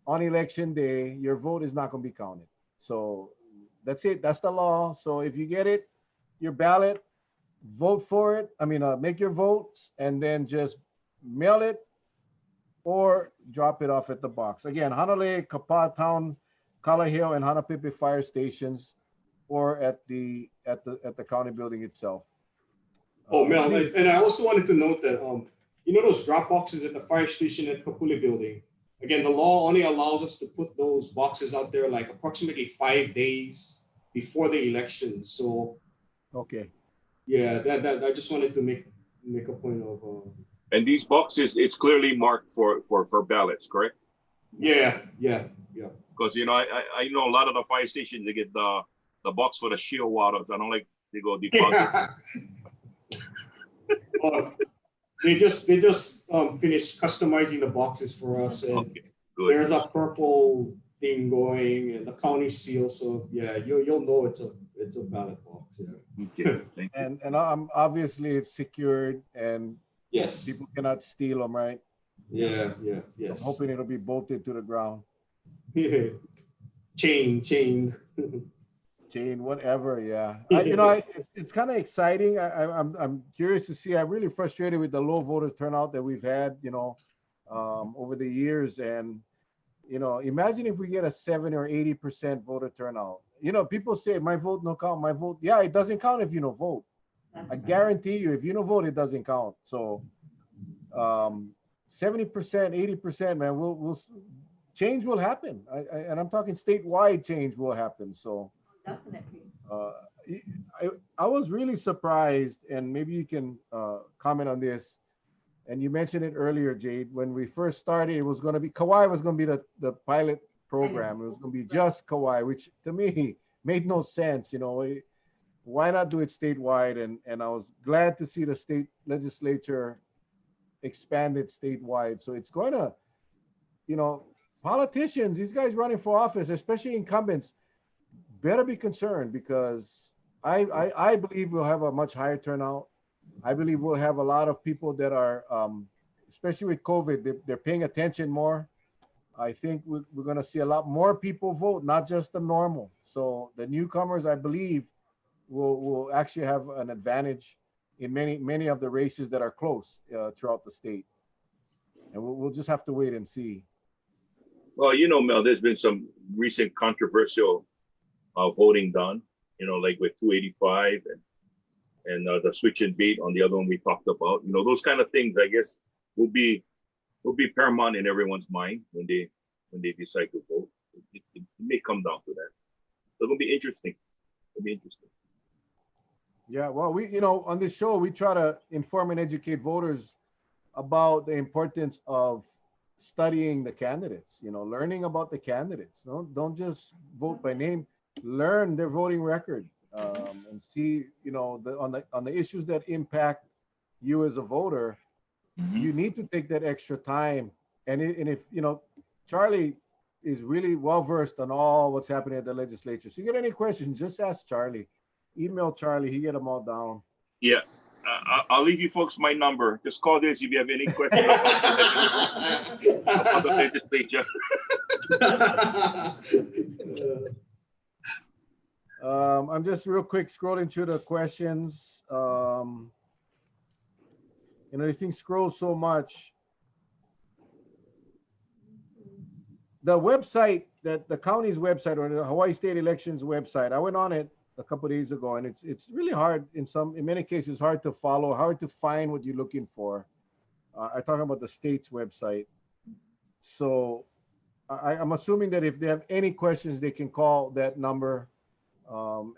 on election day, your vote is not going to be counted. So that's it. That's the law. So if you get it, your ballot, vote for it. Make your votes and then just mail it or drop it off at the box. Again, Hanalei, Kapa Town, Kalaheo, and Hanapipi fire stations, or at the county building itself. Oh, Mel, and I also wanted to note that, you know, those drop boxes at the fire station at Kapuli building. Again, the law only allows us to put those boxes out there like approximately 5 days before the election. So, Okay. yeah, that I just wanted to make a point of. And these boxes, it's clearly marked for ballots, correct? Yeah. Because you know, I know a lot of the fire stations they get the box for the shield waters. I don't like they go deposit. Oh, they just finished customizing the boxes for us, and Okay, good. there's a purple thing going and the county seal. So yeah, you'll know it's a ballot box. Yeah. Okay, thank you. And obviously it's secured and Yes. people cannot steal them, right? Yeah. I'm Yes. hoping it'll be bolted to the ground. Chain. Chain, whatever. Yeah. It's kind of exciting. I'm curious to see. I'm really frustrated with the low voter turnout that we've had, over the years. And, imagine if we get a 70 or 80% voter turnout. People say my vote no count, my vote. Yeah, it doesn't count if you don't vote. I guarantee you, if you don't vote, it doesn't count. So 70%, 80%, man, we'll change will happen. And I'm talking statewide change will happen. So Definitely. I was really surprised, and maybe you can comment on this. And you mentioned it earlier, Jade. When we first started, it was going to be Kauai was going to be the pilot program. It was going to be just Kauai, which to me made no sense. Why not do it statewide? And I was glad to see the state legislature expanded statewide. So it's going to, politicians, these guys running for office, especially incumbents, better be concerned, because I believe we'll have a much higher turnout. I believe we'll have a lot of people that are, especially with COVID, they're paying attention more. I think we're going to see a lot more people vote, not just the normal. So the newcomers, I believe, will actually have an advantage in many of the races that are close throughout the state. And we'll just have to wait and see. Well, Mel, there's been some recent controversial voting done, like with 285 and the switch and beat on the other one we talked about. Those kind of things, I guess, will be paramount in everyone's mind when they decide to vote. It may come down to that. So it'll be interesting. Yeah, well, we, on this show, we try to inform and educate voters about the importance of studying the candidates, learning about the candidates. Don't just vote by name, learn their voting record, and see, on the issues that impact you as a voter, you need to take that extra time. And if, Charlie is really well-versed on all what's happening at the legislature. So you get any questions, just ask Charlie. Email Charlie, he get them all down. Yeah. I'll leave you folks my number. Just call this if you have any questions about the legislature. I'm just real quick scrolling through the questions. These things scroll so much. The website, that the county's website, or the Hawaii State Elections website, I went on it a couple of days ago, and it's really hard in many cases, hard to follow, hard to find what you're looking for. I'm talking about the state's website. So I'm assuming that if they have any questions, they can call that number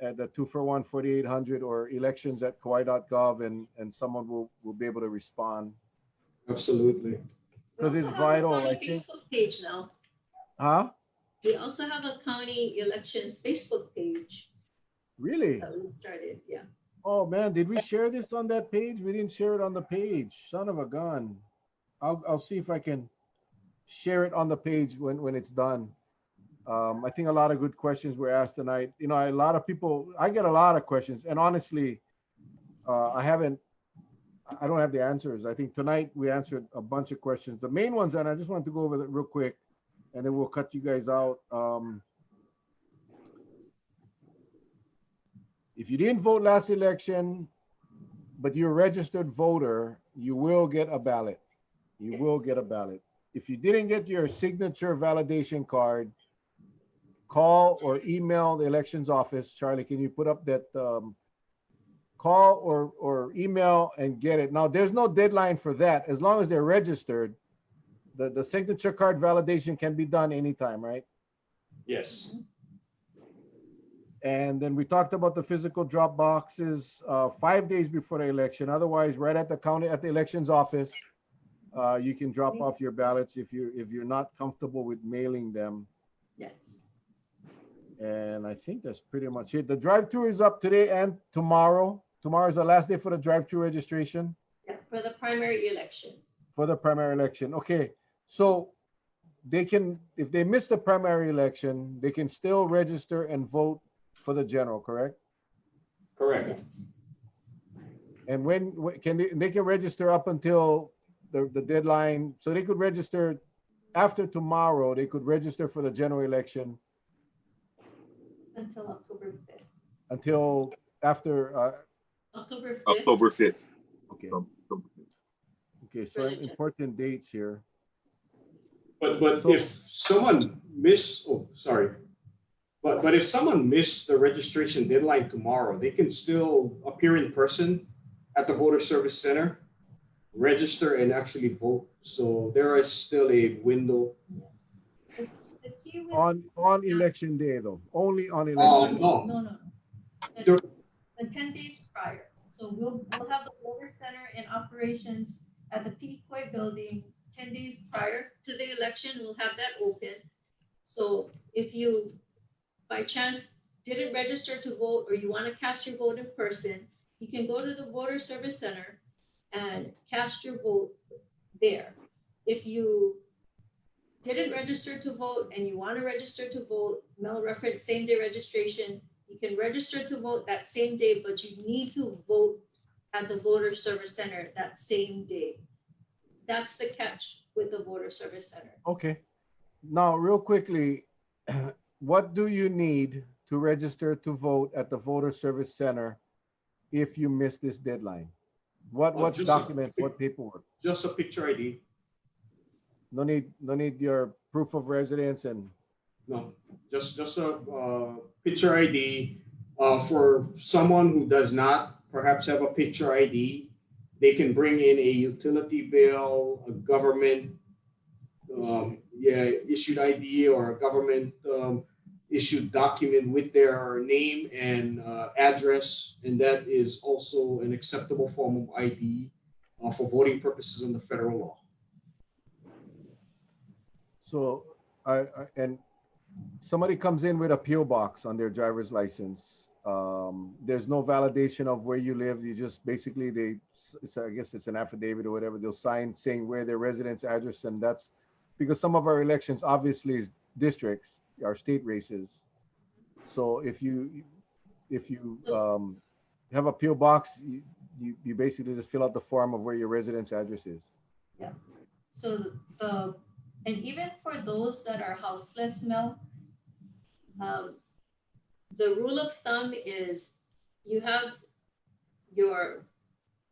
at the 241-4800 or elections@kauai.gov, and someone will be able to respond. Absolutely. Because it's vital, I think. Facebook page now. Huh? We also have a county elections Facebook page. Really? That we started, yeah. Oh man, did we share this on that page? We didn't share it on the page. Son of a gun. I'll see if I can share it on the page when it's done. I think a lot of good questions were asked tonight. A lot of people, I get a lot of questions, and honestly, I don't have the answers. I think tonight we answered a bunch of questions. The main ones, and I just wanted to go over that real quick, and then we'll cut you guys out. If you didn't vote last election, but you're a registered voter, you will get a ballot. You will get a ballot. If you didn't get your signature validation card, call or email the elections office. Charlie, can you put up that call or email and get it. Now, there's no deadline for that. As long as they're registered, the signature card validation can be done anytime, right? Yes. And then we talked about the physical drop boxes 5 days before the election. Otherwise, right at the elections office, you can drop off your ballots if you're not comfortable with mailing them. Yes. And I think that's pretty much it. The drive-through is up today and tomorrow. Tomorrow is the last day for the drive-through registration Yeah, for the primary election. for the primary election. Okay, so they can, if they miss the primary election, they can still register and vote for the general, correct? Correct. Yes. And when can they can register up until the deadline? So they could register after tomorrow. They could register for the general election Until October 5th. until after. October 5th. October 5th. Okay. October 5th. Okay. So important dates here. But So- if someone but if someone missed the registration deadline tomorrow, they can still appear in person at the voter service center, register, and actually vote. So there is still a window. The key with On election day though, only on election. No. No. There- The 10 days prior. So we'll have the voter center in operations at the Picoy building 10 days prior to the election. We'll have that open. So if you by chance didn't register to vote or you want to cast your vote in person, you can go to the voter service center and cast your vote there. If you didn't register to vote and you want to register to vote, Mel referenced same day registration. You can register to vote that same day, but you need to vote at the voter service center that same day. That's the catch with the voter service center. Okay. Now, real quickly, what do you need to register to vote at the voter service center if you miss this deadline? What just documents, what paperwork? Just a picture ID. No need your proof of residence and No, just a picture ID. For someone who does not perhaps have a picture ID, they can bring in a utility bill, a government issued ID, or a government issued document with their name and address, and that is also an acceptable form of ID for voting purposes under federal law. so and somebody comes in with a PO box on their driver's license. There's no validation of where you live. You just basically I guess it's an affidavit or whatever. They'll sign saying where their residence address, and that's because some of our elections obviously is districts, our state races. So if you have a PO box, you basically just fill out the form of where your residence address is. Yeah. So and even for those that are houseless, Mel, the rule of thumb is you have your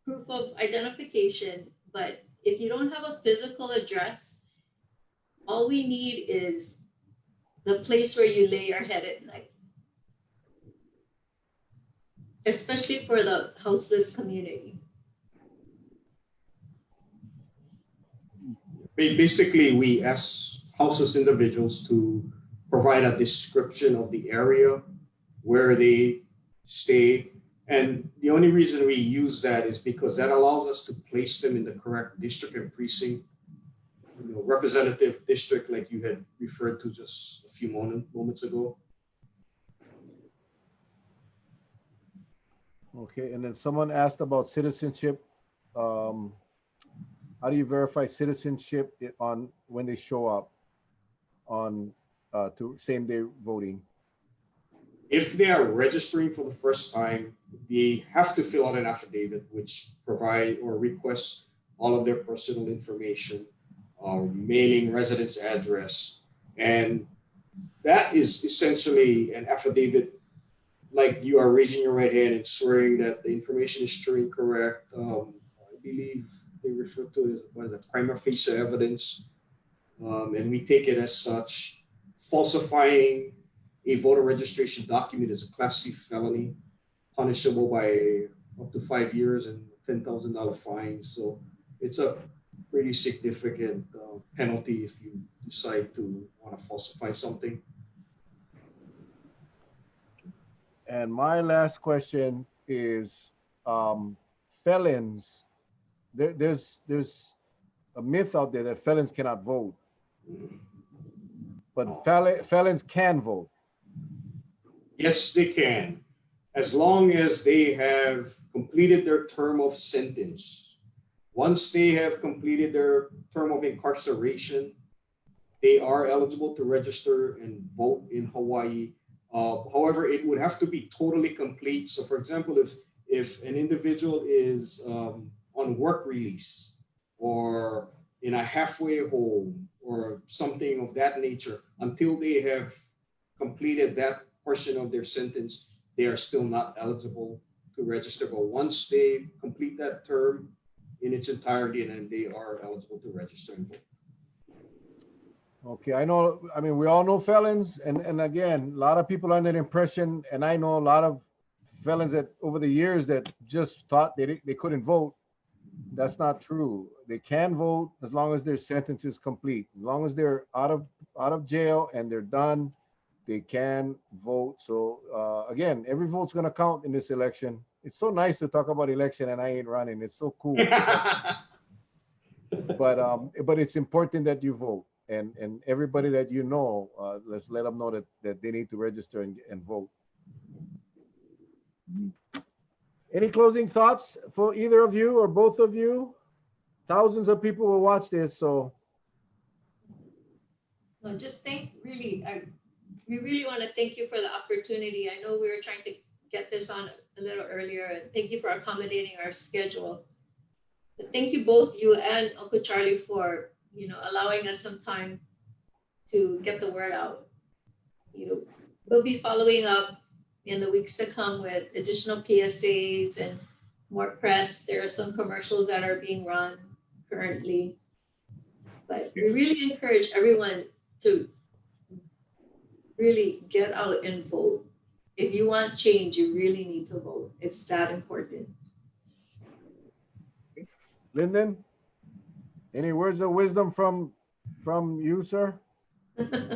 proof of identification, but if you don't have a physical address, all we need is the place where you lay your head at night, especially for the houseless community. Basically, we ask houseless individuals to provide a description of the area where they stay. And the only reason we use that is because that allows us to place them in the correct district and precinct, representative district, like you had referred to just a few moments ago. Okay, and then someone asked about citizenship. How do you verify citizenship on when they show up on to same day voting? If they are registering for the first time, they have to fill out an affidavit which provide or requests all of their personal information, mailing, residence address, and that is essentially an affidavit like you are raising your right hand and swearing that the information is true and correct. I believe they refer to it as a prima facie evidence, and we take it as such. Falsifying a voter registration document is a Class C felony, punishable by up to 5 years and $10,000 fine. So it's a pretty significant penalty if you decide to want to falsify something. And my last question is, felons. There's a myth out there that felons cannot vote, but felons can vote. Yes, they can, as long as they have completed their term of sentence. Once they have completed their term of incarceration, they are eligible to register and vote in Hawaii. However, it would have to be totally complete. So, for example, if an individual is on work release or in a halfway home or something of that nature, until they have completed that portion of their sentence, they are still not eligible to register. But once they complete that term in its entirety, then they are eligible to register and vote. Okay, I know, I mean, we all know felons, and again, a lot of people are under the impression, and I know a lot of felons that over the years that just thought they couldn't vote. That's not true. They can vote as long as their sentence is complete. As long as they're out of jail and they're done, they can vote. So again, every vote's gonna count in this election. It's so nice to talk about election and I ain't running. It's so cool. But it's important that you vote. And everybody that you know, let's let them know that they need to register and vote. Any closing thoughts for either of you or both of you? Thousands of people will watch this, so. No, just we really want to thank you for the opportunity. I know we were trying to get this on a little earlier, and thank you for accommodating our schedule. But thank you both, you and Uncle Charlie, for allowing us some time to get the word out. We'll be following up in the weeks to come with additional PSAs and more press. There are some commercials that are being run currently, but we really encourage everyone to really get out and vote. If you want change, you really need to vote. It's that important. Lyndon, any words of wisdom from you, sir?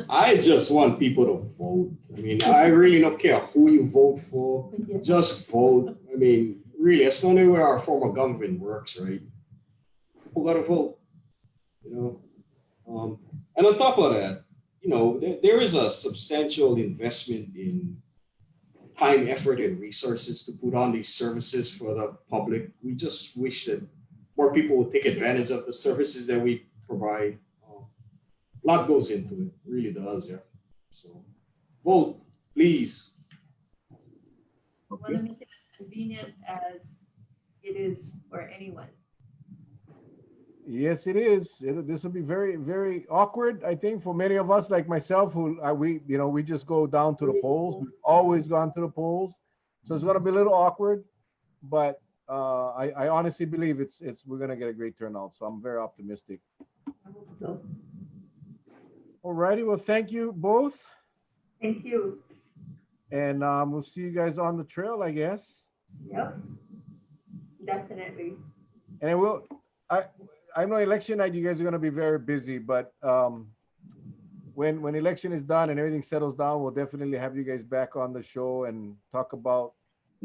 I just want people to vote. I mean, I really don't care who you vote for. Yeah. Just vote. I mean, really, that's the only way our form of government works, right? People got to vote. And on top of that, there is a substantial investment in time, effort, and resources to put on these services for the public. We just wish that more people would take advantage of the services that we provide. A lot goes into it, really does, yeah. So vote, please. We want to make it as convenient as it is for anyone. Yes, it is. This will be very, very awkward, I think, for many of us, like myself, who we just go down to the polls. We've always gone to the polls, so it's going to be a little awkward. But I honestly believe we're going to get a great turnout. So I'm very optimistic. I hope so. All righty. Well, thank you both, Thank you. and we'll see you guys on the trail, I guess. Yep. Definitely. And I know election night, you guys are going to be very busy, but when election is done and everything settles down, we'll definitely have you guys back on the show and talk about.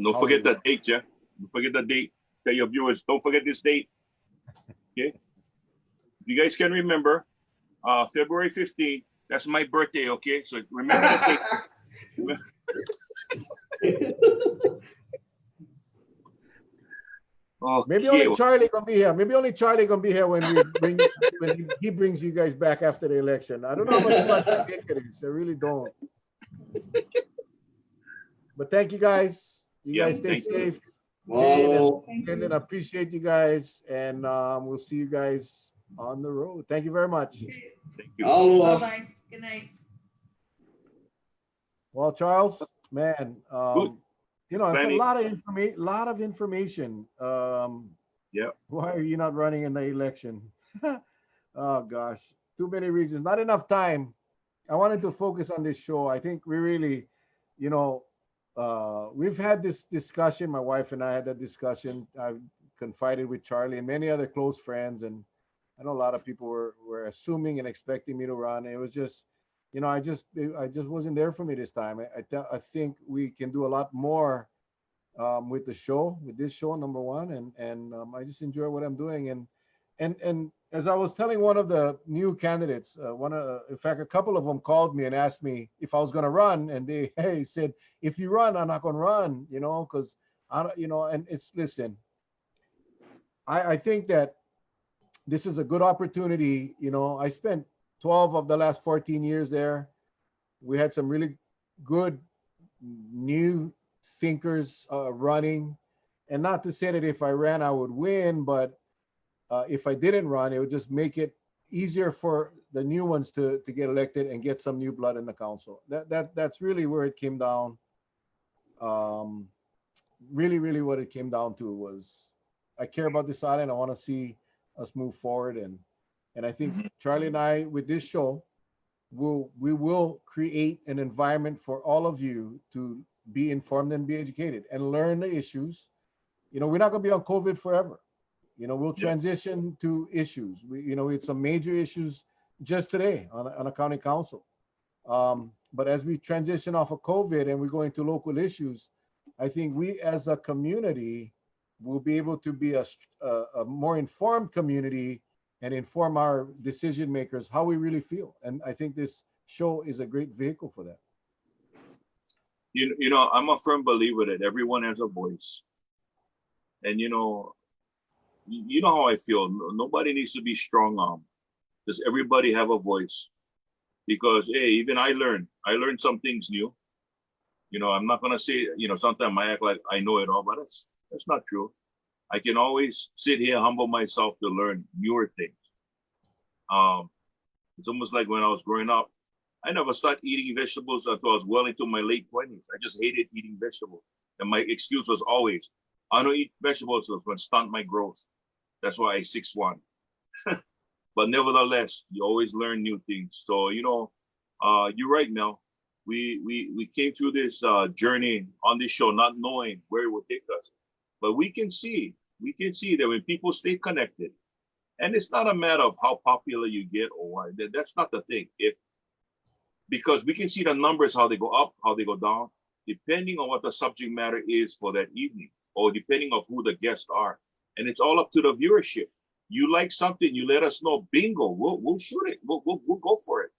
Don't forget the date, yeah. Don't forget the date. Tell your viewers, don't forget this date. Okay. If you guys can remember, February 15th, that's my birthday, okay? So remember the date. Maybe only Charlie gonna be here. Maybe only Charlie gonna be here when he brings you guys back after the election. I don't know how much it is. I really don't. But thank you guys. You guys stay safe. And I appreciate you guys, and we'll see you guys on the road. Thank you very much. Thank you. Bye-bye. Good night. Well, Charles, man, it's a lot of information. Yeah. Why are you not running in the election? Oh gosh, too many reasons. Not enough time. I wanted to focus on this show. I think we really, we've had this discussion. My wife and I had that discussion. I've confided with Charlie and many other close friends, and I know a lot of people were assuming and expecting me to run. It was just, I just wasn't there for me this time. I think we can do a lot more with this show, number one, and I just enjoy what I'm doing. And as I was telling one of the new candidates, in fact, a couple of them called me and asked me if I was going to run, and they said, if you run, I'm not going to run, because I don't, and listen, I think that this is a good opportunity. I spent 12 of the last 14 years there. We had some really good new thinkers running, and not to say that if I ran I would win, but if I didn't run, it would just make it easier for the new ones to get elected and get some new blood in the council. That's really where it came down. Really what it came down to was, I care about this island. I want to see us move forward, and I think Charlie and I, with this show, we will create an environment for all of you to be informed and be educated and learn the issues. We're not going to be on COVID forever. We'll transition to issues. It's some major issues just today on a county council. But as we transition off of COVID and we go into local issues, I think we as a community will be able to be a more informed community and inform our decision makers how we really feel. And I think this show is a great vehicle for that. I'm a firm believer that everyone has a voice. And you know how I feel. Nobody needs to be strong-armed. Does everybody have a voice? Because hey, even I learned some things new. I'm not gonna say, sometimes I act like I know it all, but that's not true. I can always sit here, humble myself to learn newer things. It's almost like when I was growing up, I never started eating vegetables until I was well into my late 20s. I just hated eating vegetables. And my excuse was always, I don't eat vegetables, so it's going to stunt my growth. That's why I 6'1". But nevertheless, you always learn new things. So, you're right, Mel. We came through this journey on this show not knowing where it would take us. But we can see that when people stay connected, and it's not a matter of how popular you get or what, that's not the thing. Because we can see the numbers, how they go up, how they go down, depending on what the subject matter is for that evening, or depending on who the guests are. And it's all up to the viewership. You like something, you let us know, bingo, we'll shoot it, we'll go for it.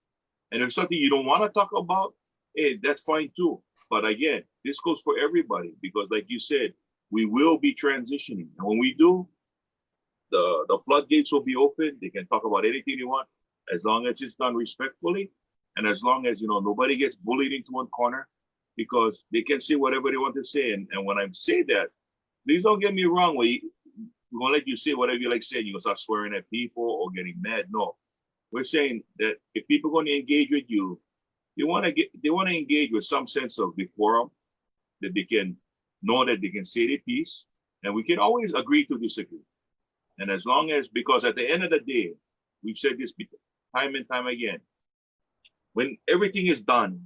And if something you don't want to talk about, hey, that's fine too. But again, this goes for everybody, because like you said, we will be transitioning. And when we do, the floodgates will be open. They can talk about anything they want, as long as it's done respectfully, and as long as nobody gets bullied into one corner, because they can say whatever they want to say. And when I say that, please don't get me wrong. We're gonna let you say whatever you like saying. You're gonna start swearing at people or getting mad. No, we're saying that if people are going to engage with you, they want to engage with some sense of decorum, that they can know that they can say their piece, and we can always agree to disagree. And as long as, because at the end of the day, we've said this time and time again, when everything is done,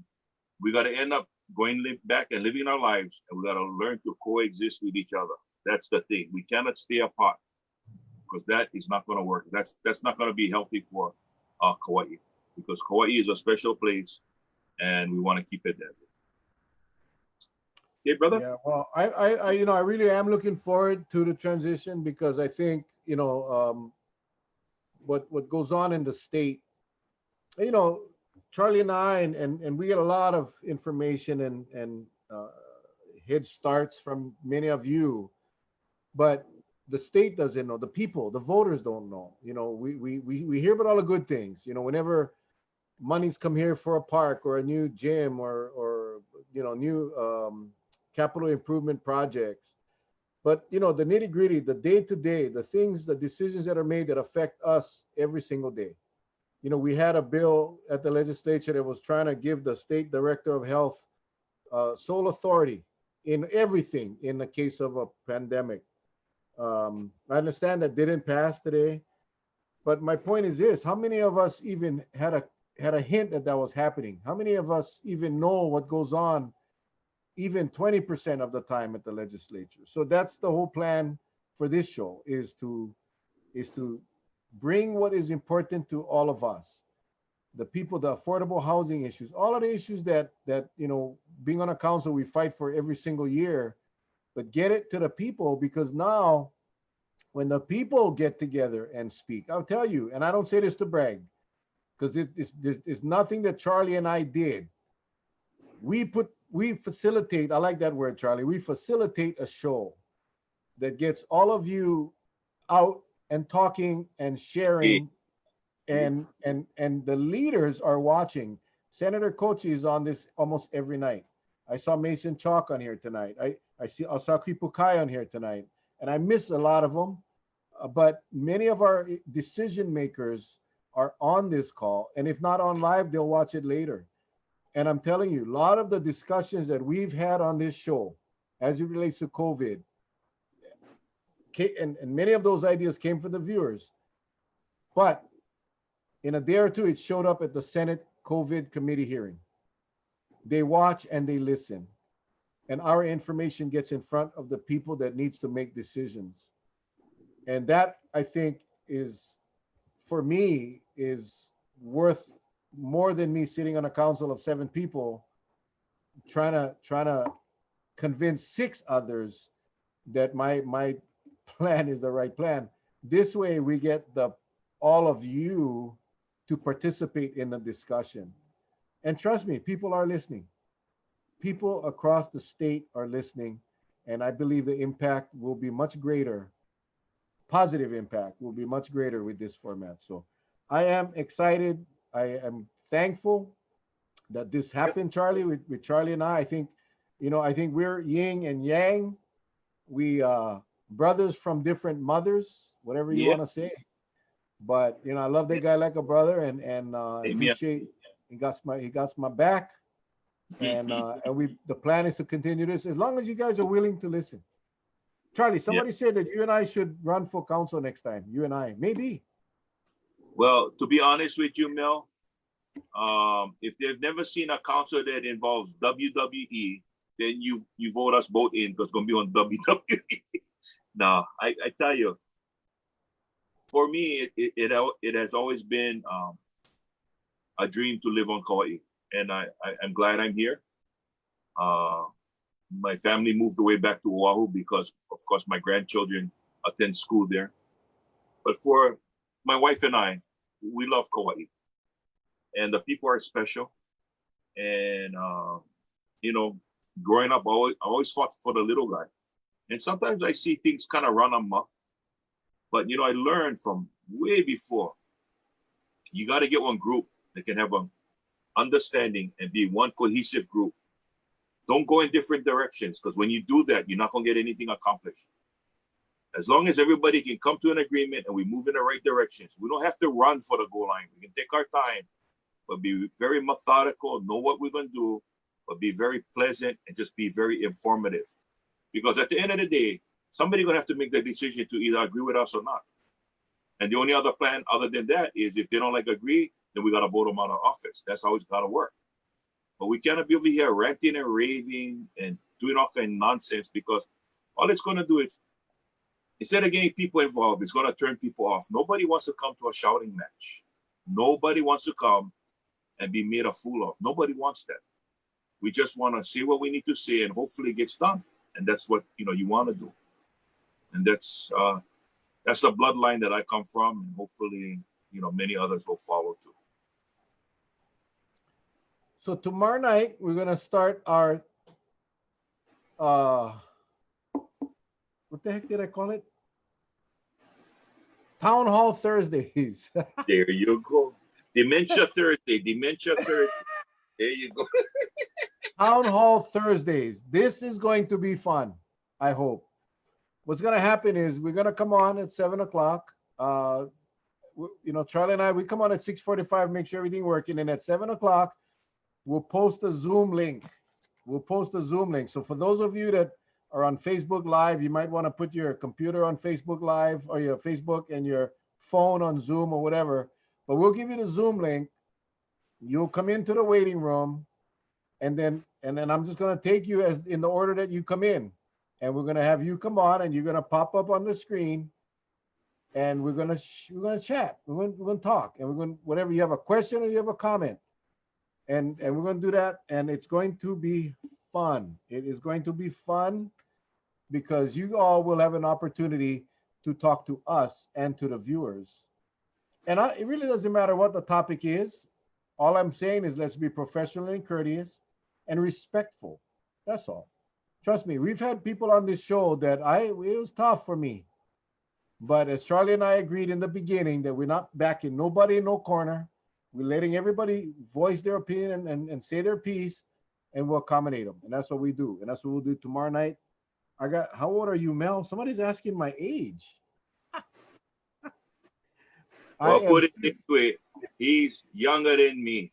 we got to end up going back and living our lives, and we got to learn to coexist with each other. That's the thing. We cannot stay apart, because that is not going to work. That's not going to be healthy for Kauai, because Kauai is a special place, and we want to keep it that way. Okay, brother? Yeah, well, I really am looking forward to the transition, because I think, what goes on in the state, Charlie and I, and we get a lot of information and head starts from many of you, but the state doesn't know, the people, the voters don't know. We hear about all the good things, whenever money's come here for a park or a new gym or new capital improvement projects. But the nitty gritty, the day to day, the things, the decisions that are made that affect us every single day. We had a bill at the legislature that was trying to give the state director of health sole authority in everything in the case of a pandemic. I understand that didn't pass today, but my point is this: how many of us even had a hint that was happening? How many of us even know what goes on even 20% of the time at the legislature. So that's the whole plan for this show, is to bring what is important to all of us, the people, the affordable housing issues, all of the issues that being on a council we fight for every single year, but get it to the people, because now when the people get together and speak, I'll tell you, and I don't say this to brag, because it's nothing that Charlie and I did. We facilitate, I like that word, Charlie. We facilitate a show that gets all of you out and talking and sharing, and the leaders are watching. Senator Kochi is on this almost every night. I saw Mason Chalk on here tonight. I saw Kipukai on here tonight, and I miss a lot of them. But many of our decision makers are on this call, and if not on live, they'll watch it later. And I'm telling you, a lot of the discussions that we've had on this show, as it relates to COVID, and many of those ideas came from the viewers. But in a day or two, it showed up at the Senate COVID committee hearing. They watch and they listen. And our information gets in front of the people that needs to make decisions. And that, I think, is, for me, is worth more than me sitting on a council of 7 people trying to convince 6 others that my plan is the right plan. This way we get all of you to participate in the discussion. And trust me, people are listening. People across the state are listening, and I believe the impact will be much greater. Positive impact will be much greater with this format. So I am excited. I am thankful that this happened, Charlie, with Charlie and I. I think we're yin and yang. We brothers from different mothers, whatever you want to say. But I love that guy like a brother, and appreciate he got my back. And the plan is to continue this as long as you guys are willing to listen. Charlie, somebody said that you and I should run for council next time. You and I, maybe. Well, to be honest with you, Mel, if they've never seen a council that involves WWE, then you vote us both in, because it's gonna be on WWE. No, I tell you, for me, it has always been a dream to live on Kauai, and I'm glad I'm here. My family moved away back to Oahu because, of course, my grandchildren attend school there. But for my wife and I, we love Kauai, and the people are special. And growing up, I always fought for the little guy. And sometimes I see things kind of run amok. But I learned from way before. You got to get one group that can have an understanding and be one cohesive group. Don't go in different directions, because when you do that, you're not going to get anything accomplished. As long as everybody can come to an agreement and we move in the right directions, we don't have to run for the goal line. We can take our time, but be very methodical, know what we're going to do, but be very pleasant and just be very informative. Because at the end of the day, somebody's going to have to make the decision to either agree with us or not. And the only other plan other than that is, if they don't agree, then we got to vote them out of office. That's how it's got to work. But we cannot be over here ranting and raving and doing all kind of nonsense, because all it's going to do is, instead of getting people involved, it's going to turn people off. Nobody wants to come to a shouting match. Nobody wants to come and be made a fool of. Nobody wants that. We just want to say what we need to say, and hopefully it gets done. And that's what you want to do. And that's the bloodline that I come from, and hopefully many others will follow too. So tomorrow night we're gonna start our what the heck did I call it? Town Hall Thursdays. There you go. Dementia Thursday. There you go. Town Hall Thursdays. This is going to be fun, I hope. What's going to happen is we're going to come on at 7 o'clock. Charlie and I, we come on at 6:45, make sure everything working. And at 7 o'clock, we'll post a Zoom link. So for those of you that are on Facebook Live, you might want to put your computer on Facebook Live, or your Facebook and your phone on Zoom or whatever. But we'll give you the Zoom link. You'll come into the waiting room, and then I'm just gonna take you as in the order that you come in, and we're gonna have you come on, and you're gonna pop up on the screen, and we're gonna chat, we're gonna talk, and we're gonna whatever you have a question or you have a comment, and we're gonna do that, and it's going to be fun. It is going to be fun because you all will have an opportunity to talk to us and to the viewers. And it really doesn't matter what the topic is. All I'm saying is let's be professional and courteous and respectful. That's all. Trust me, we've had people on this show that it was tough for me. But as Charlie and I agreed in the beginning that we're not backing nobody in no corner. We're letting everybody voice their opinion and say their piece, and we'll accommodate them. And that's what we do. And that's what we'll do tomorrow night. How old are you, Mel? Somebody's asking my age. Well, put it this way, he's younger than me.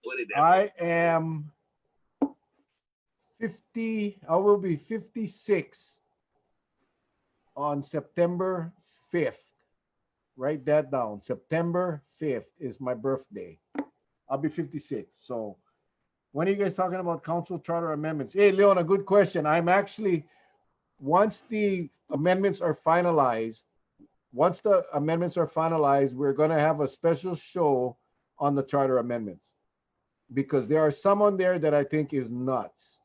Put it that way. I am 50. I will be 56 on September 5th. Write that down. September 5th is my birthday. I'll be 56. So when are you guys talking about council charter amendments? Hey, Leon, a good question. I'm actually, once the amendments are finalized, we're going to have a special show on the charter amendments, because there are some on there that I think is nuts,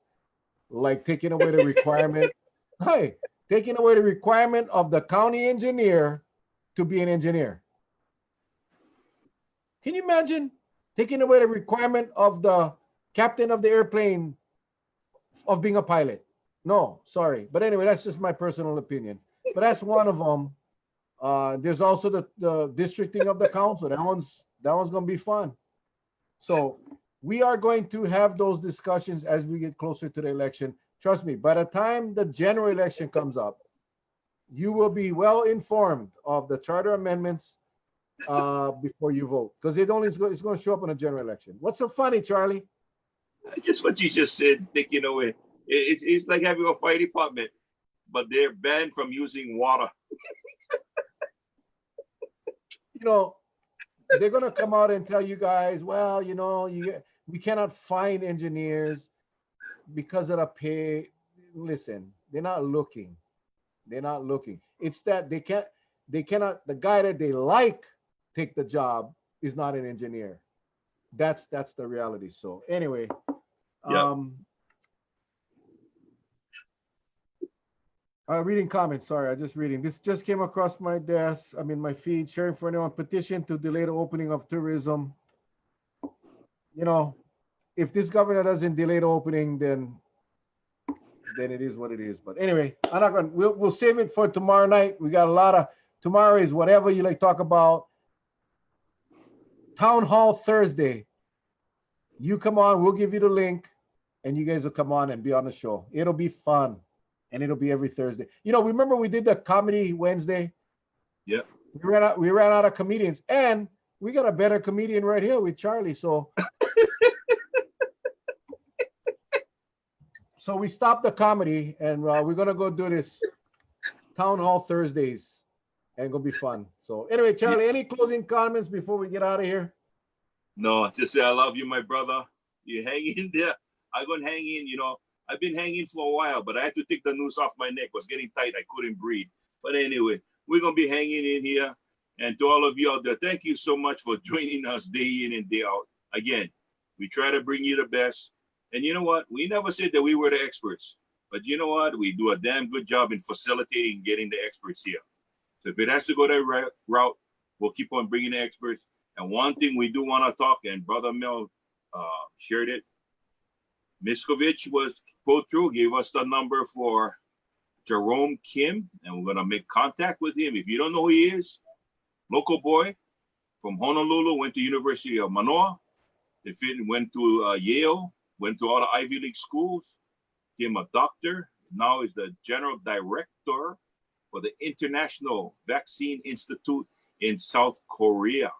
like taking away the requirement. Taking away the requirement of the county engineer to be an engineer. Can you imagine taking away the requirement of the captain of the airplane of being a pilot? No, sorry. But anyway, that's just my personal opinion. But that's one of them. There's also the districting of the council. That one's going to be fun. So we are going to have those discussions as we get closer to the election. Trust me, by the time the general election comes up, you will be well informed of the charter amendments before you vote, because it's going to show up in a general election. What's so funny, Charlie? Just what you just said, taking away. It's like having a fire department, but they're banned from using water. They're going to come out and tell you guys, well, we cannot find engineers because of the pay. Listen, they're not looking. It's that they cannot, the guy that they like take the job is not an engineer. That's the reality. So anyway, reading comments. Sorry, I just reading. This just came across my desk. I mean, my feed. Sharing for anyone. Petition to delay the opening of tourism. If this governor doesn't delay the opening, then it is what it is. But anyway, I'm not going. We'll save it for tomorrow night. We got a lot of. Tomorrow is whatever you like talk about. Town Hall Thursday. You come on. We'll give you the link, and you guys will come on and be on the show. It'll be fun. And it'll be every Thursday. Remember we did the comedy Wednesday? Yeah. We ran out of comedians, and we got a better comedian right here with Charlie. So, so we stopped the comedy, and we're gonna go do this Town Hall Thursdays, and gonna be fun. So anyway, Charlie, any closing comments before we get out of here? No, just say I love you, my brother. You hang in there. I'm gonna hang in. I've been hanging for a while, but I had to take the noose off my neck. It was getting tight. I couldn't breathe. But anyway, we're going to be hanging in here. And to all of you out there, thank you so much for joining us day in and day out. Again, we try to bring you the best. And you know what? We never said that we were the experts. But you know what? We do a damn good job in facilitating getting the experts here. So if it has to go that route, we'll keep on bringing the experts. And one thing we do want to talk, and Brother Mel shared it, Miskovich gave us the number for Jerome Kim, and we're going to make contact with him. If you don't know who he is, local boy from Honolulu, went to University of Manoa, went to Yale, went to all the Ivy League schools, became a doctor, now is the general director for the International Vaccine Institute in South Korea.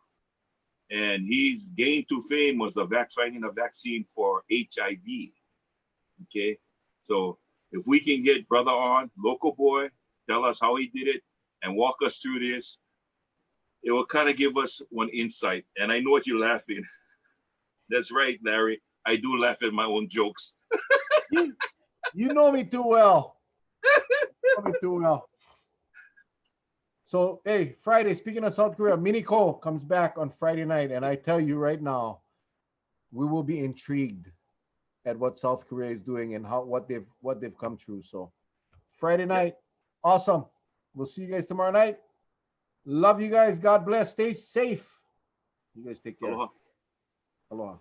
And his gain to fame was finding a vaccine for HIV. Okay, so if we can get brother on, local boy, tell us how he did it and walk us through this, it will kind of give us one insight. And I know what you're laughing. That's right, Larry. I do laugh at my own jokes. You know me too well. You know me too well. So, hey, Friday, speaking of South Korea, Mini Ko comes back on Friday night. And I tell you right now, we will be intrigued at what South Korea is doing and what they've come through. So Friday night, awesome. We'll see you guys tomorrow night. Love you guys. God bless. Stay safe. You guys take care. Aloha. Aloha.